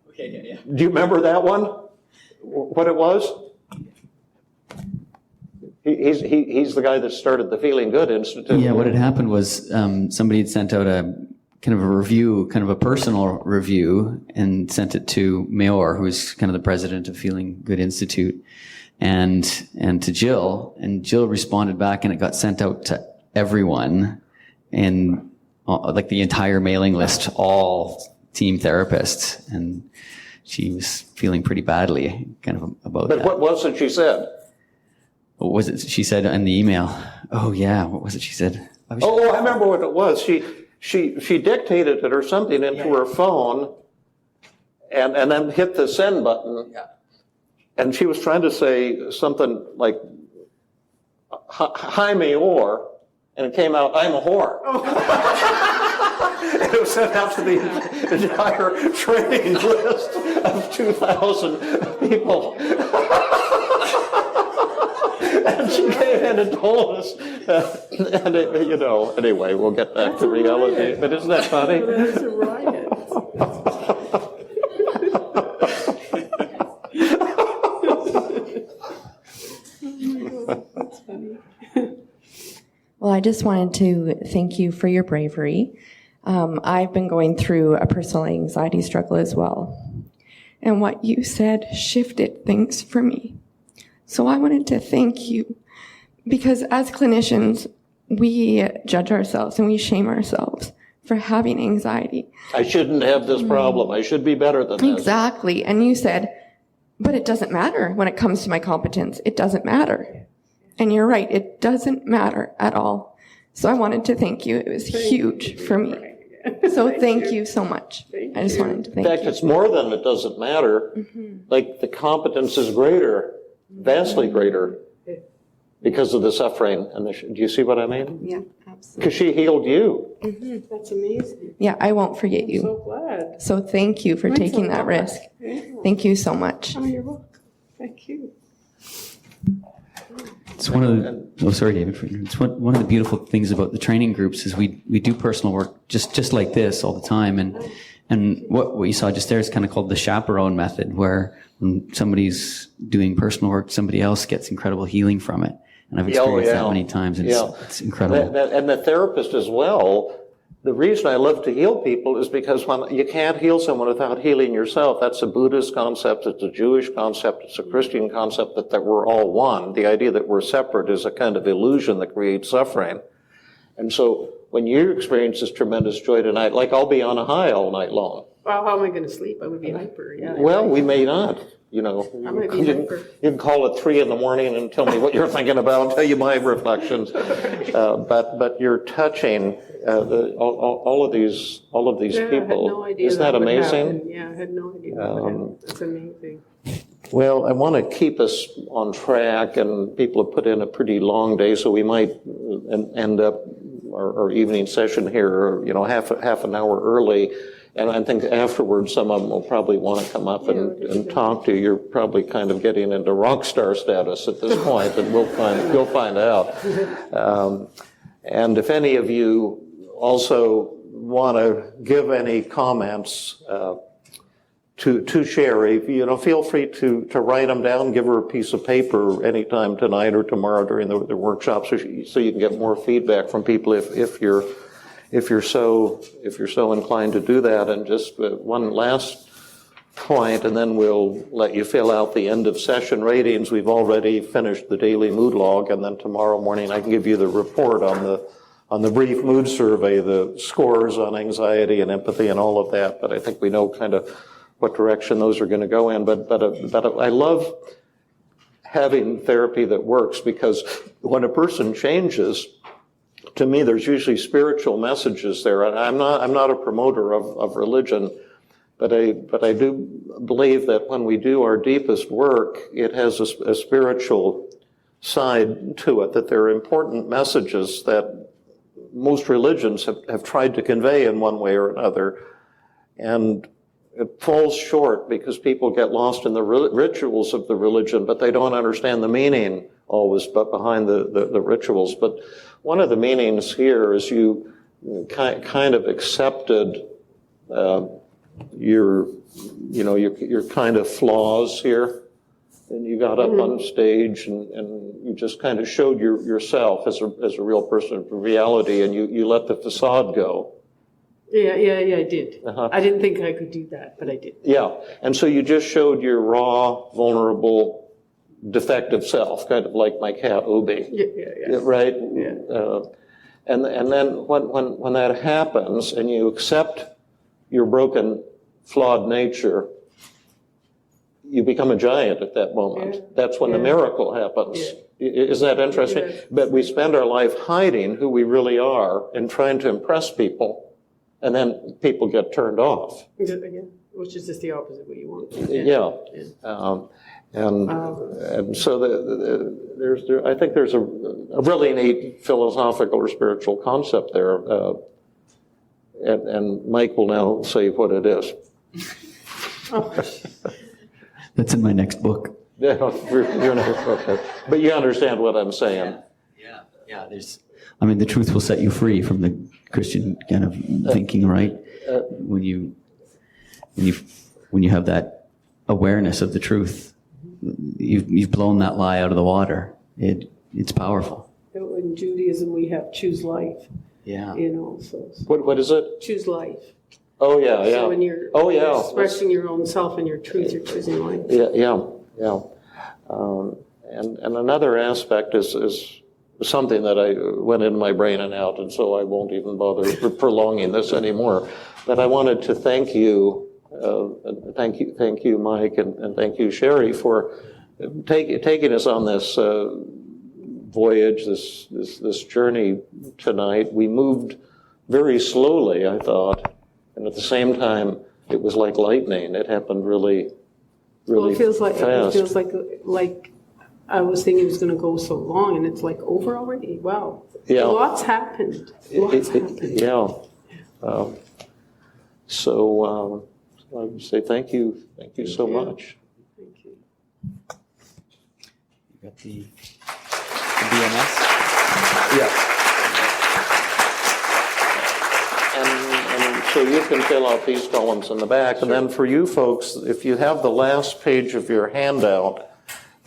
Okay, yeah. Do you remember that one? What it was? He's the guy that started the Feeling Good Institute. Yeah, what had happened was somebody had sent out a kind of a review, kind of a personal review, and sent it to Mayor, who's kind of the president of Feeling Good Institute, and to Jill. And Jill responded back, and it got sent out to everyone, and like the entire mailing list, all team therapists. And she was feeling pretty badly kind of about that. But what was it she said? What was it she said in the email? Oh yeah, what was it she said? I remember what it was. She dictated it or something into her phone, and then hit the send button. Yeah. And she was trying to say something like, "Hi, Mayor," and it came out, "I'm a whore." And it was sent out to the entire training list of 2,000 people. And she came in and told us, anyway, we'll get back to reality. But isn't that funny? That's a riot. That's funny. Well, I just wanted to thank you for your bravery. I've been going through a personal anxiety struggle as well. And what you said shifted things for me. So I wanted to thank you, because as clinicians, we judge ourselves and we shame ourselves for having anxiety. I shouldn't have this problem. I should be better than this. Exactly. And you said, but it doesn't matter when it comes to my competence. It doesn't matter. And you're right. It doesn't matter at all. So I wanted to thank you. It was huge for me. So thank you so much. I just wanted to thank you. In fact, it's more than it doesn't matter. Mm-hmm. Like the competence is greater, vastly greater, because of the suffering. And do you see what I mean? Yeah, absolutely. Because she healed you. Mm-hmm. That's amazing. Yeah, I won't forget you. I'm so glad. So thank you for taking that risk. Thank you so much. Oh, you're welcome. Thank you. It's one of the, sorry, David. It's one of the beautiful things about the training groups is we do personal work just like this all the time, And what you saw just there is kind of called the chaperone method, where when somebody's doing personal work, somebody else gets incredible healing from it. And I've experienced that many times, and it's incredible. And the therapist as well. The reason I love to heal people is because when you can't heal someone without healing yourself. That's a Buddhist concept, it's a Jewish concept, it's a Christian concept that we're all one. The idea that we're separate is a kind of illusion that creates suffering. And so when you experience this tremendous joy tonight, like I'll be on a high all night long. Well, how am I going to sleep? I would be hyper, yeah. Well, we may not. You know, you can call it 3 a.m. and tell me what you're thinking about. I'll tell you my reflections. But you're touching all of these people. I had no idea. Isn't that amazing? Yeah, I had no idea. That would happen. It's amazing. Well, I want to keep us on track, and people have put in a pretty long day, so we might end up our evening session here, half an hour early. And I think afterwards, some of them will probably want to come up and talk to you. You're probably kind of getting into rock star status at this point, and you'll find out. And if any of you also want to give any comments to Sherri, feel free to write them down. Give her a piece of paper anytime tonight or tomorrow during the workshop, so you can get more feedback from people if you're so inclined to do that. And just one last point, and then we'll let you fill out the end of session ratings. We've already finished the daily mood log, and then tomorrow morning I can give you the report on the brief mood survey, the scores on anxiety and empathy and all of that. But I think we know kind of what direction those are going to go in. But I love having therapy that works, because when a person changes, to me, there's usually spiritual messages there. I'm not a promoter of religion, but I do believe that when we do our deepest work, it has a spiritual side to it, that there are important messages that most religions have tried to convey in one way or another. And it falls short because people get lost in the rituals of the religion, but they don't understand the meaning always behind the rituals. But one of the meanings here is you kind of accepted your kind of flaws here, and you got up on stage and you just kind of showed yourself as a real person of reality, and you let the facade go. Yeah, I did. I didn't think I could do that, but I did. Yeah, and so you just showed your raw, vulnerable, defective self, kind of like my cat Obi. Yeah. Right? Yeah. And then when that happens and you accept your broken, flawed nature, you become a giant at that moment. Yeah. That's when the miracle happens. Yeah. Isn't that interesting? Yeah. But we spend our life hiding who we really are and trying to impress people, and then people get turned off. Yeah. Which is just the opposite of what you want. Yeah. And so I think there's a really neat philosophical or spiritual concept there. And Mike will now say what it is. That's in my next book. Yeah, your next book. But you understand what I'm saying. Yeah. The truth will set you free from the Christian kind of thinking, right? When you have that awareness of the truth, you've blown that lie out of the water. It's powerful. In Judaism, we have choose life. Yeah. So what is it? Choose life. Oh yeah. So when you're expressing your own self and your truth, you're choosing life. Yeah. And another aspect is something that I went in my brain and out, and so I won't even bother prolonging this anymore. But I wanted to thank you, thank you, Mike, and thank you, Sherri, for taking us on this voyage, this journey tonight. We moved very slowly, I thought, and at the same time, it was like lightning. It happened really it feels like fast. It feels like I was thinking it was going to go so long, and it's like over already. Wow. Yeah. Lots happened. Yeah. So I would say thank you so much. Thank you. You got the BMS? Yeah. And so you can fill out these columns in the back. And then for you folks, if you have the last page of your handout,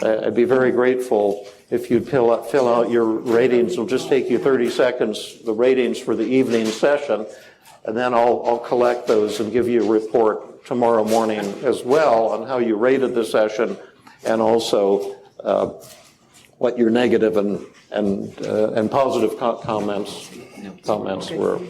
I'd be very grateful if you'd fill out your ratings. It'll just take you 30 seconds, the ratings for the evening session, and then I'll collect those and give you a report tomorrow morning as well on how you rated the session, and also what your negative and positive comments were.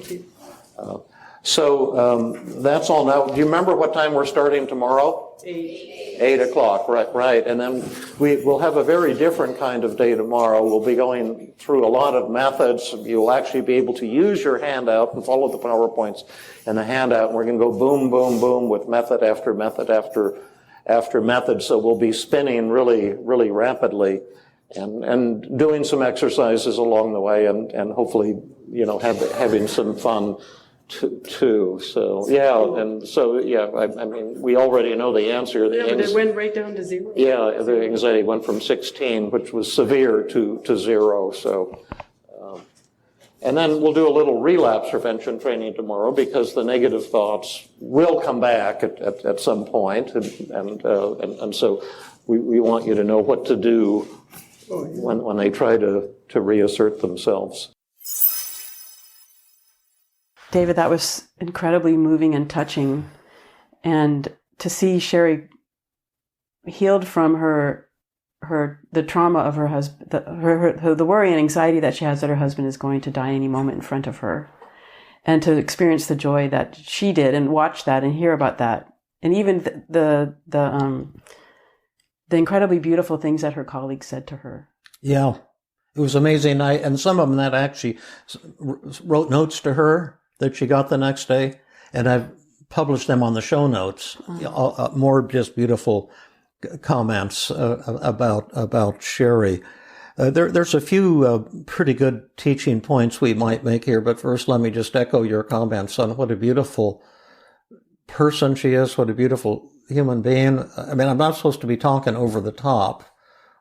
So that's all. Now, do you remember what time we're starting tomorrow? 8 o'clock, right. And then we'll have a very different kind of day tomorrow. We'll be going through a lot of methods. You'll actually be able to use your handout and follow the PowerPoints in the handout. And we're going to go boom, boom, boom with method after method after method. So we'll be spinning really, really rapidly and doing some exercises along the way and hopefully, having some fun too. So, I mean, we already know the answer. But it went right down to 0. Yeah, the anxiety went from 16, which was severe, to 0. So, and then we'll do a little relapse prevention training tomorrow because the negative thoughts will come back at some point, and so we want you to know what to do when they try to reassert themselves. David, that was incredibly moving and touching. And to see Sherri healed from the trauma of her husband, the worry and anxiety that she has that her husband is going to die any moment in front of her, and to experience the joy that she did and watch that and hear about that, and even the incredibly beautiful things that her colleagues said to her. Yeah, it was amazing. And some of them that actually wrote notes to her that she got the next day, and I've published them on the show notes. More just beautiful comments about Sherri. There's a few pretty good teaching points we might make here, but first let me just echo your comments on what a beautiful person she is, what a beautiful human being. I mean, I'm not supposed to be talking over the top.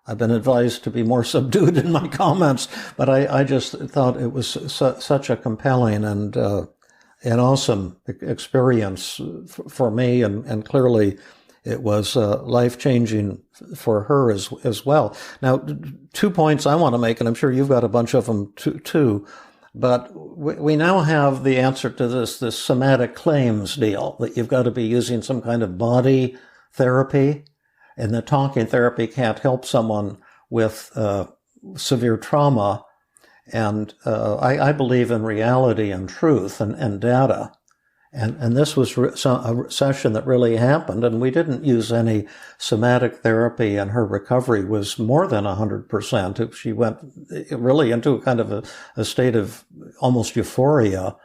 I've been advised to be more subdued in my comments, but I just thought it was such a compelling and an awesome experience for me, and clearly it was life-changing for her as well. Now, 2 points I want to make, and I'm sure you've got a bunch of them too, but we now have the answer to this somatic claims deal, that you've got to be using some kind of body therapy, and that talking therapy can't help someone with severe trauma. And I believe in reality and truth and data. And this was a session that really happened, and we didn't use any somatic therapy, and her recovery was more than 100%. She went really into a kind of a state of almost euphoria.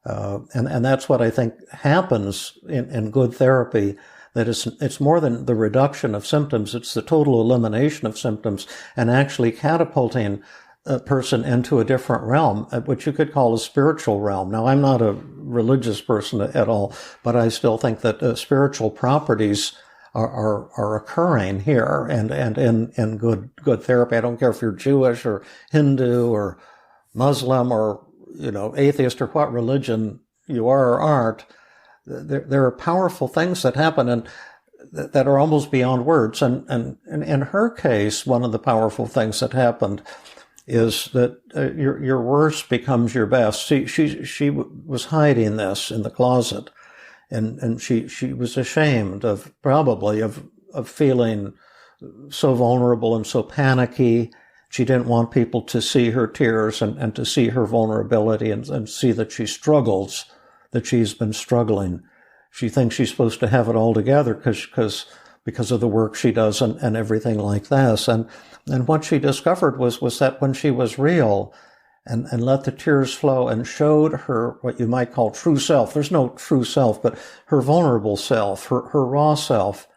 And that's what I think happens in good therapy, that it's more than the reduction of symptoms, it's the total elimination of symptoms and actually catapulting a person into a different realm, which you could call a spiritual realm. Now, I'm not a religious person at all, but I still think that spiritual properties are occurring here and in good therapy. I don't care if you're Jewish or Hindu or Muslim or, atheist or what religion you are or aren't. There are powerful things that happen and that are almost beyond words. And in her case, one of the powerful things that happened is that your worst becomes your best. She was hiding this in the closet, and she was ashamed of feeling so vulnerable and so panicky. She didn't want people to see her tears and to see her vulnerability and see that she struggles, that she's been struggling. She thinks she's supposed to have it all together because of the work she does and everything like this. And what she discovered was that when she was real and let the tears flow and showed her what you might call true self, there's no true self, but her vulnerable self, her raw self,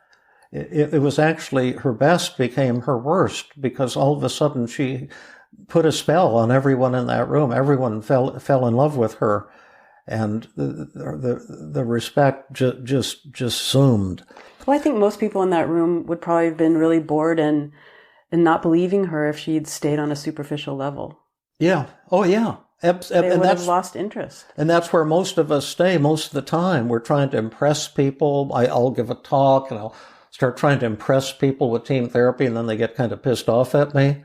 it was actually her best became her worst, because all of a sudden she put a spell on everyone in that room. Everyone fell in love with her, and the respect just zoomed. Well, I think most people in that room would probably have been really bored and not believing her if she'd stayed on a superficial level. Yeah. Oh, yeah. They would have lost interest. And that's where most of us stay most of the time. We're trying to impress people. I'll give a talk and I'll start trying to impress people with team therapy, and then they get kind of pissed off at me.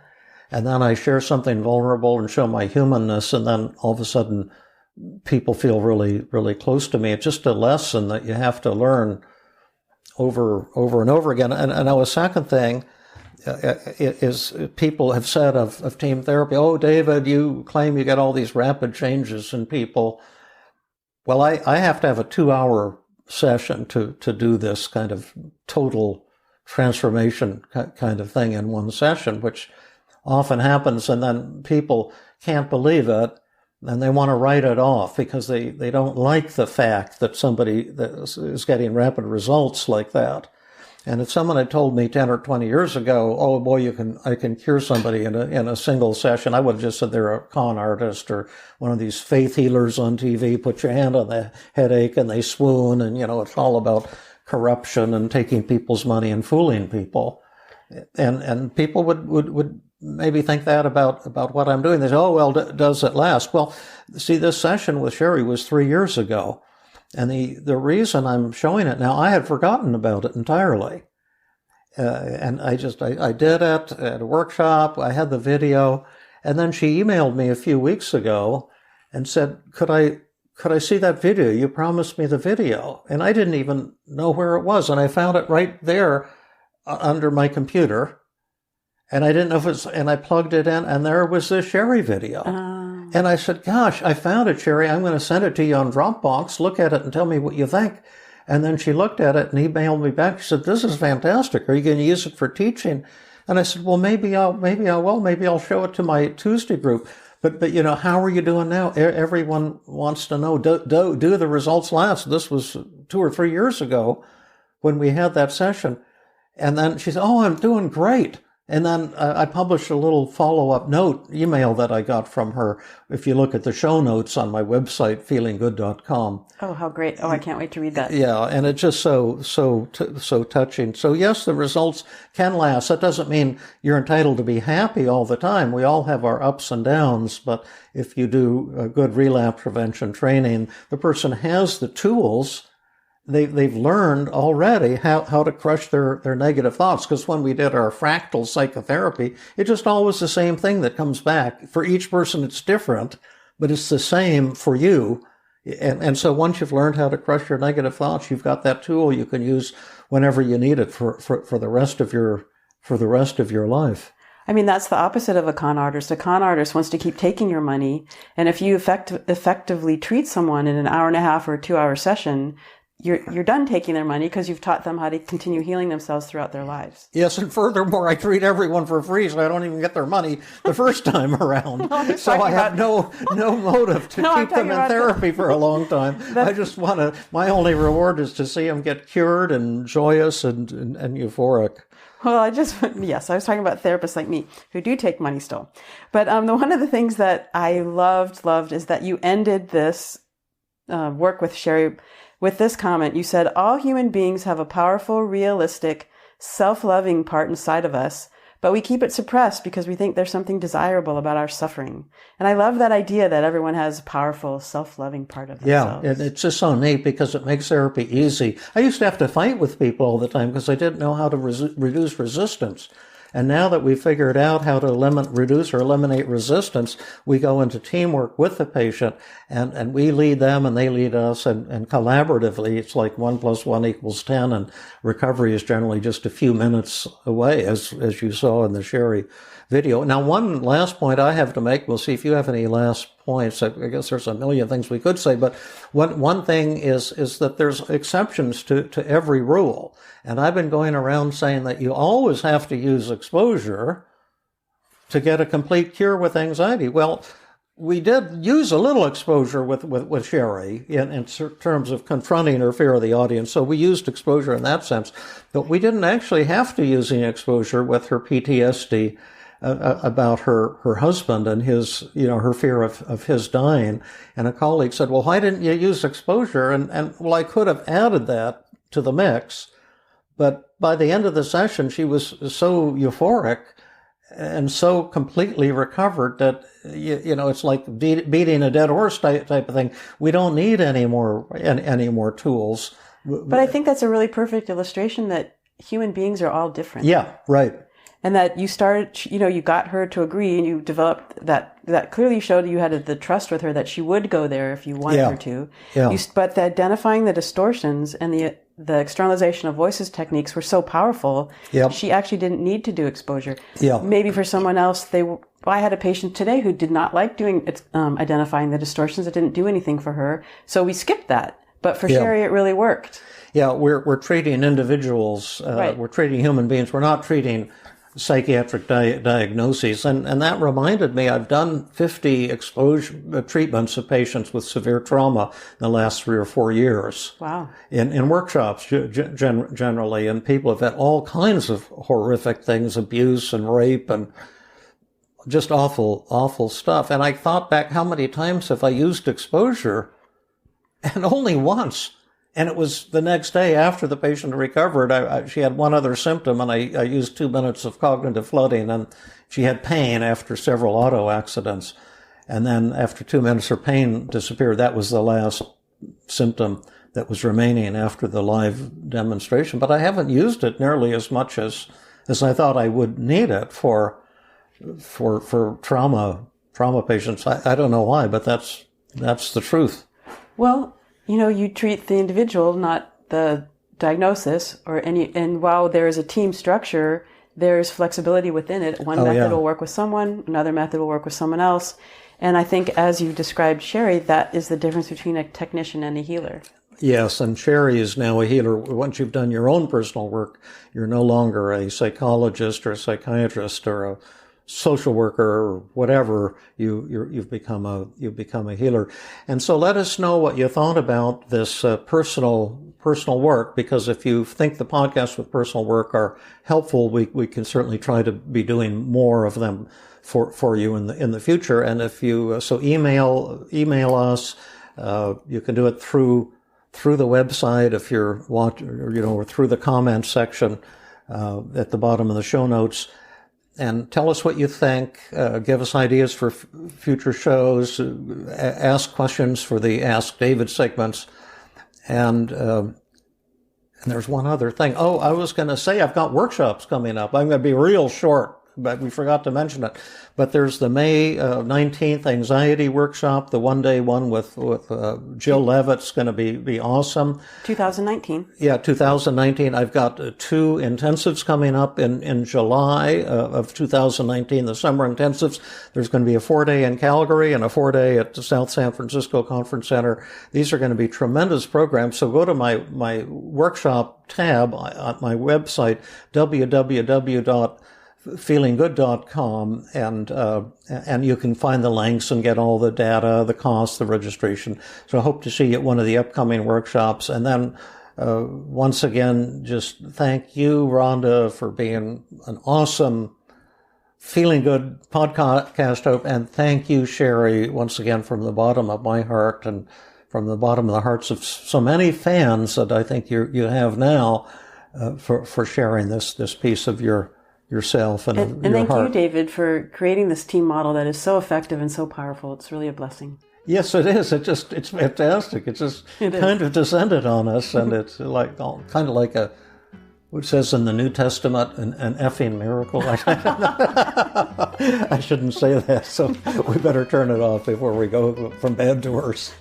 And then I share something vulnerable and show my humanness, and then all of a sudden people feel really, really close to me. It's just a lesson that you have to learn over and over again. And now a second thing is people have said of team therapy, oh, David, you claim you get all these rapid changes in people. Well, I have to have a 2-hour session to do this kind of total transformation kind of thing in one session, which often happens, and then people can't believe it, and they want to write it off because they don't like the fact that somebody that is getting rapid results like that. And if someone had told me 10 or 20 years ago, oh boy, I can cure somebody in a single session, I would have just said they're a con artist or one of these faith healers on TV, put your hand on the headache and they swoon, and it's all about corruption and taking people's money and fooling people. And people would maybe think that about what I'm doing. They say, oh, well, does it last? Well, see, this session with Sherri was 3 years ago. And the reason I'm showing it now, I had forgotten about it entirely. And I did it at a workshop. I had the video. And then she emailed me a few weeks ago and said, could I see that video? You promised me the video. And I didn't even know where it was. And I found it right there under my computer. And I didn't know if it was, and I plugged it in, and there was the Sherri video. And I said, gosh, I found it, Sherri. I'm going to send it to you on Dropbox. Look at it and tell me what you think. And then she looked at it and emailed me back. She said, this is fantastic. Are you going to use it for teaching? And I said, well, maybe I will. Maybe I'll show it to my Tuesday group. But how are you doing now? Everyone wants to know, do the results last? This was 2 or 3 years ago when we had that session. And then she said, oh, I'm doing great. And then I published a little follow-up note email that I got from her. If you look at the show notes on my website, feelinggood.com. Oh, how great. Oh, I can't wait to read that. Yeah, and it's just so touching. So yes, the results can last. That doesn't mean you're entitled to be happy all the time. We all have our ups and downs, but if you do a good relapse prevention training, the person has the tools. They've learned already how to crush their negative thoughts. Because when we did our fractal psychotherapy, it's just always the same thing that comes back. For each person, it's different, but it's the same for you. And so once you've learned how to crush your negative thoughts, you've got that tool you can use whenever you need it for the rest of your life. I mean, that's the opposite of a con artist. A con artist wants to keep taking your money. And if you effectively treat someone in an hour and a half or a 2-hour session, you're done taking their money because you've taught them how to continue healing themselves throughout their lives. Yes, and furthermore, I treat everyone for free, so I don't even get their money the first time around. So I have no motive to keep them in therapy for a long time. I just my only reward is to see them get cured and joyous and euphoric. Well, I was talking about therapists like me who do take money still. But one of the things that I loved is that you ended this work with Sherri with this comment. You said, all human beings have a powerful, realistic, self-loving part inside of us, but we keep it suppressed because we think there's something desirable about our suffering. And I love that idea that everyone has a powerful, self-loving part of themselves. Yeah, it's just so neat because it makes therapy easy. I used to have to fight with people all the time because I didn't know how to reduce resistance. And now that we've figured out how to reduce or eliminate resistance, we go into teamwork with the patient and we lead them and they lead us and collaboratively it's like 1 + 1 = 10 and recovery is generally just a few minutes away as you saw in the Sherri video. Now, one last point I have to make, we'll see if you have any last points. I guess there's a million things we could say, but one thing is that there's exceptions to every rule. And I've been going around saying that you always have to use exposure to get a complete cure with anxiety. Well, we did use a little exposure with Sherri in terms of confronting her fear of the audience. So we used exposure in that sense, but we didn't actually have to use any exposure with her PTSD about her husband and his, her fear of his dying. And a colleague said, well, why didn't you use exposure? And well, I could have added that to the mix, but by the end of the session, she was so euphoric and so completely recovered that, it's like beating a dead horse type of thing. We don't need any more tools. But I think that's a really perfect illustration that human beings are all different. Yeah, right. And that you started, you got her to agree, and you developed that clearly showed you had the trust with her that she would go there if you wanted her to. Yeah. But identifying the distortions and the externalization of voices techniques were so powerful. Yep. She actually didn't need to do exposure. Yeah. Maybe for someone else, I had a patient today who did not like doing identifying the distortions. It didn't do anything for her, so we skipped that. But for Sherri, it really worked. Yeah, we're treating individuals. Right. We're treating human beings. We're not treating psychiatric diagnoses. And that reminded me, I've done 50 exposure treatments of patients with severe trauma in the last 3 or 4 years. Wow. In workshops generally, and people have had all kinds of horrific things, abuse and rape and just awful stuff. And I thought back, how many times have I used exposure? And only once. And it was the next day after the patient recovered. She had one other symptom, and I used 2 minutes of cognitive flooding, and she had pain after several auto accidents. And then after 2 minutes, her pain disappeared. That was the last symptom that was remaining after the live demonstration. But I haven't used it nearly as much as I thought I would need it for trauma patients. I don't know why, but that's the truth. Well, you treat the individual, not the diagnosis and while there is a team structure, there's flexibility within it. One method will work with someone, another method will work with someone else. And I think, as you described Sherri, that is the difference between a technician and a healer. Yes, and Sherri is now a healer. Once you've done your own personal work, you're no longer a psychologist or a psychiatrist or a social worker or whatever. You've become a healer. And so let us know what you thought about this personal work, because if you think the podcasts with personal work are helpful, we can certainly try to be doing more of them for you in the future. And if you email us, you can do it through the website if you're watching, or through the comments section at the bottom of the show notes. And tell us what you think. Give us ideas for future shows. Ask questions for the Ask David segments. And there's one other thing. Oh, I was going to say I've got workshops coming up. I'm going to be real short, but we forgot to mention it. But there's the May 19th anxiety workshop, the one-day one with Jill Levitt's going to be awesome. 2019. Yeah, 2019. I've got 2 intensives coming up in July of 2019, the summer intensives. There's going to be a 4-day in Calgary and a 4-day at the South San Francisco Conference Center. These are going to be tremendous programs. So go to my workshop tab on my website, www.feelinggood.com, and you can find the links and get all the data, the cost, the registration. So I hope to see you at one of the upcoming workshops. And then once again, just thank you, Rhonda, for being an awesome Feeling Good podcast host, and thank you, Sherri, once again from the bottom of my heart and from the bottom of the hearts of so many fans that I think you have now, for sharing this piece of yourself and your thank heart. you, David, for creating this team model that is so effective and so powerful. It's really a blessing. Yes, it is. It's fantastic. It just kind of descended on us, and it's like kind of like what it says in the New Testament, an effing miracle. I shouldn't say that, so we better turn it off before we go from bad to worse.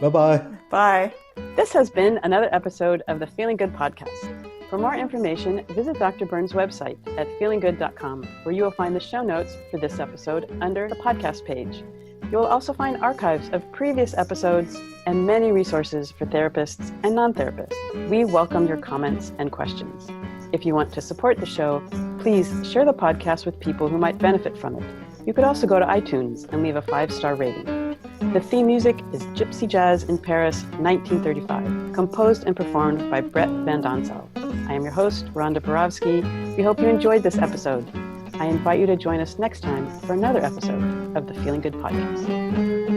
Bye-bye. Bye. This has been another episode of the Feeling Good podcast. For more information, visit Dr. Burns' website at feelinggood.com, where you will find the show notes for this episode under the podcast page. You will also find archives of previous episodes and many resources for therapists and non-therapists. We welcome your comments and questions. If you want to support the show, please share the podcast with people who might benefit from it. You could also go to iTunes and leave a 5-star rating. The theme music is Gypsy Jazz in Paris, 1935, composed and performed by Brett Van Donsel. I am your host, Rhonda Borowski. We hope you enjoyed this episode. I invite you to join us next time for another episode of the Feeling Good podcast.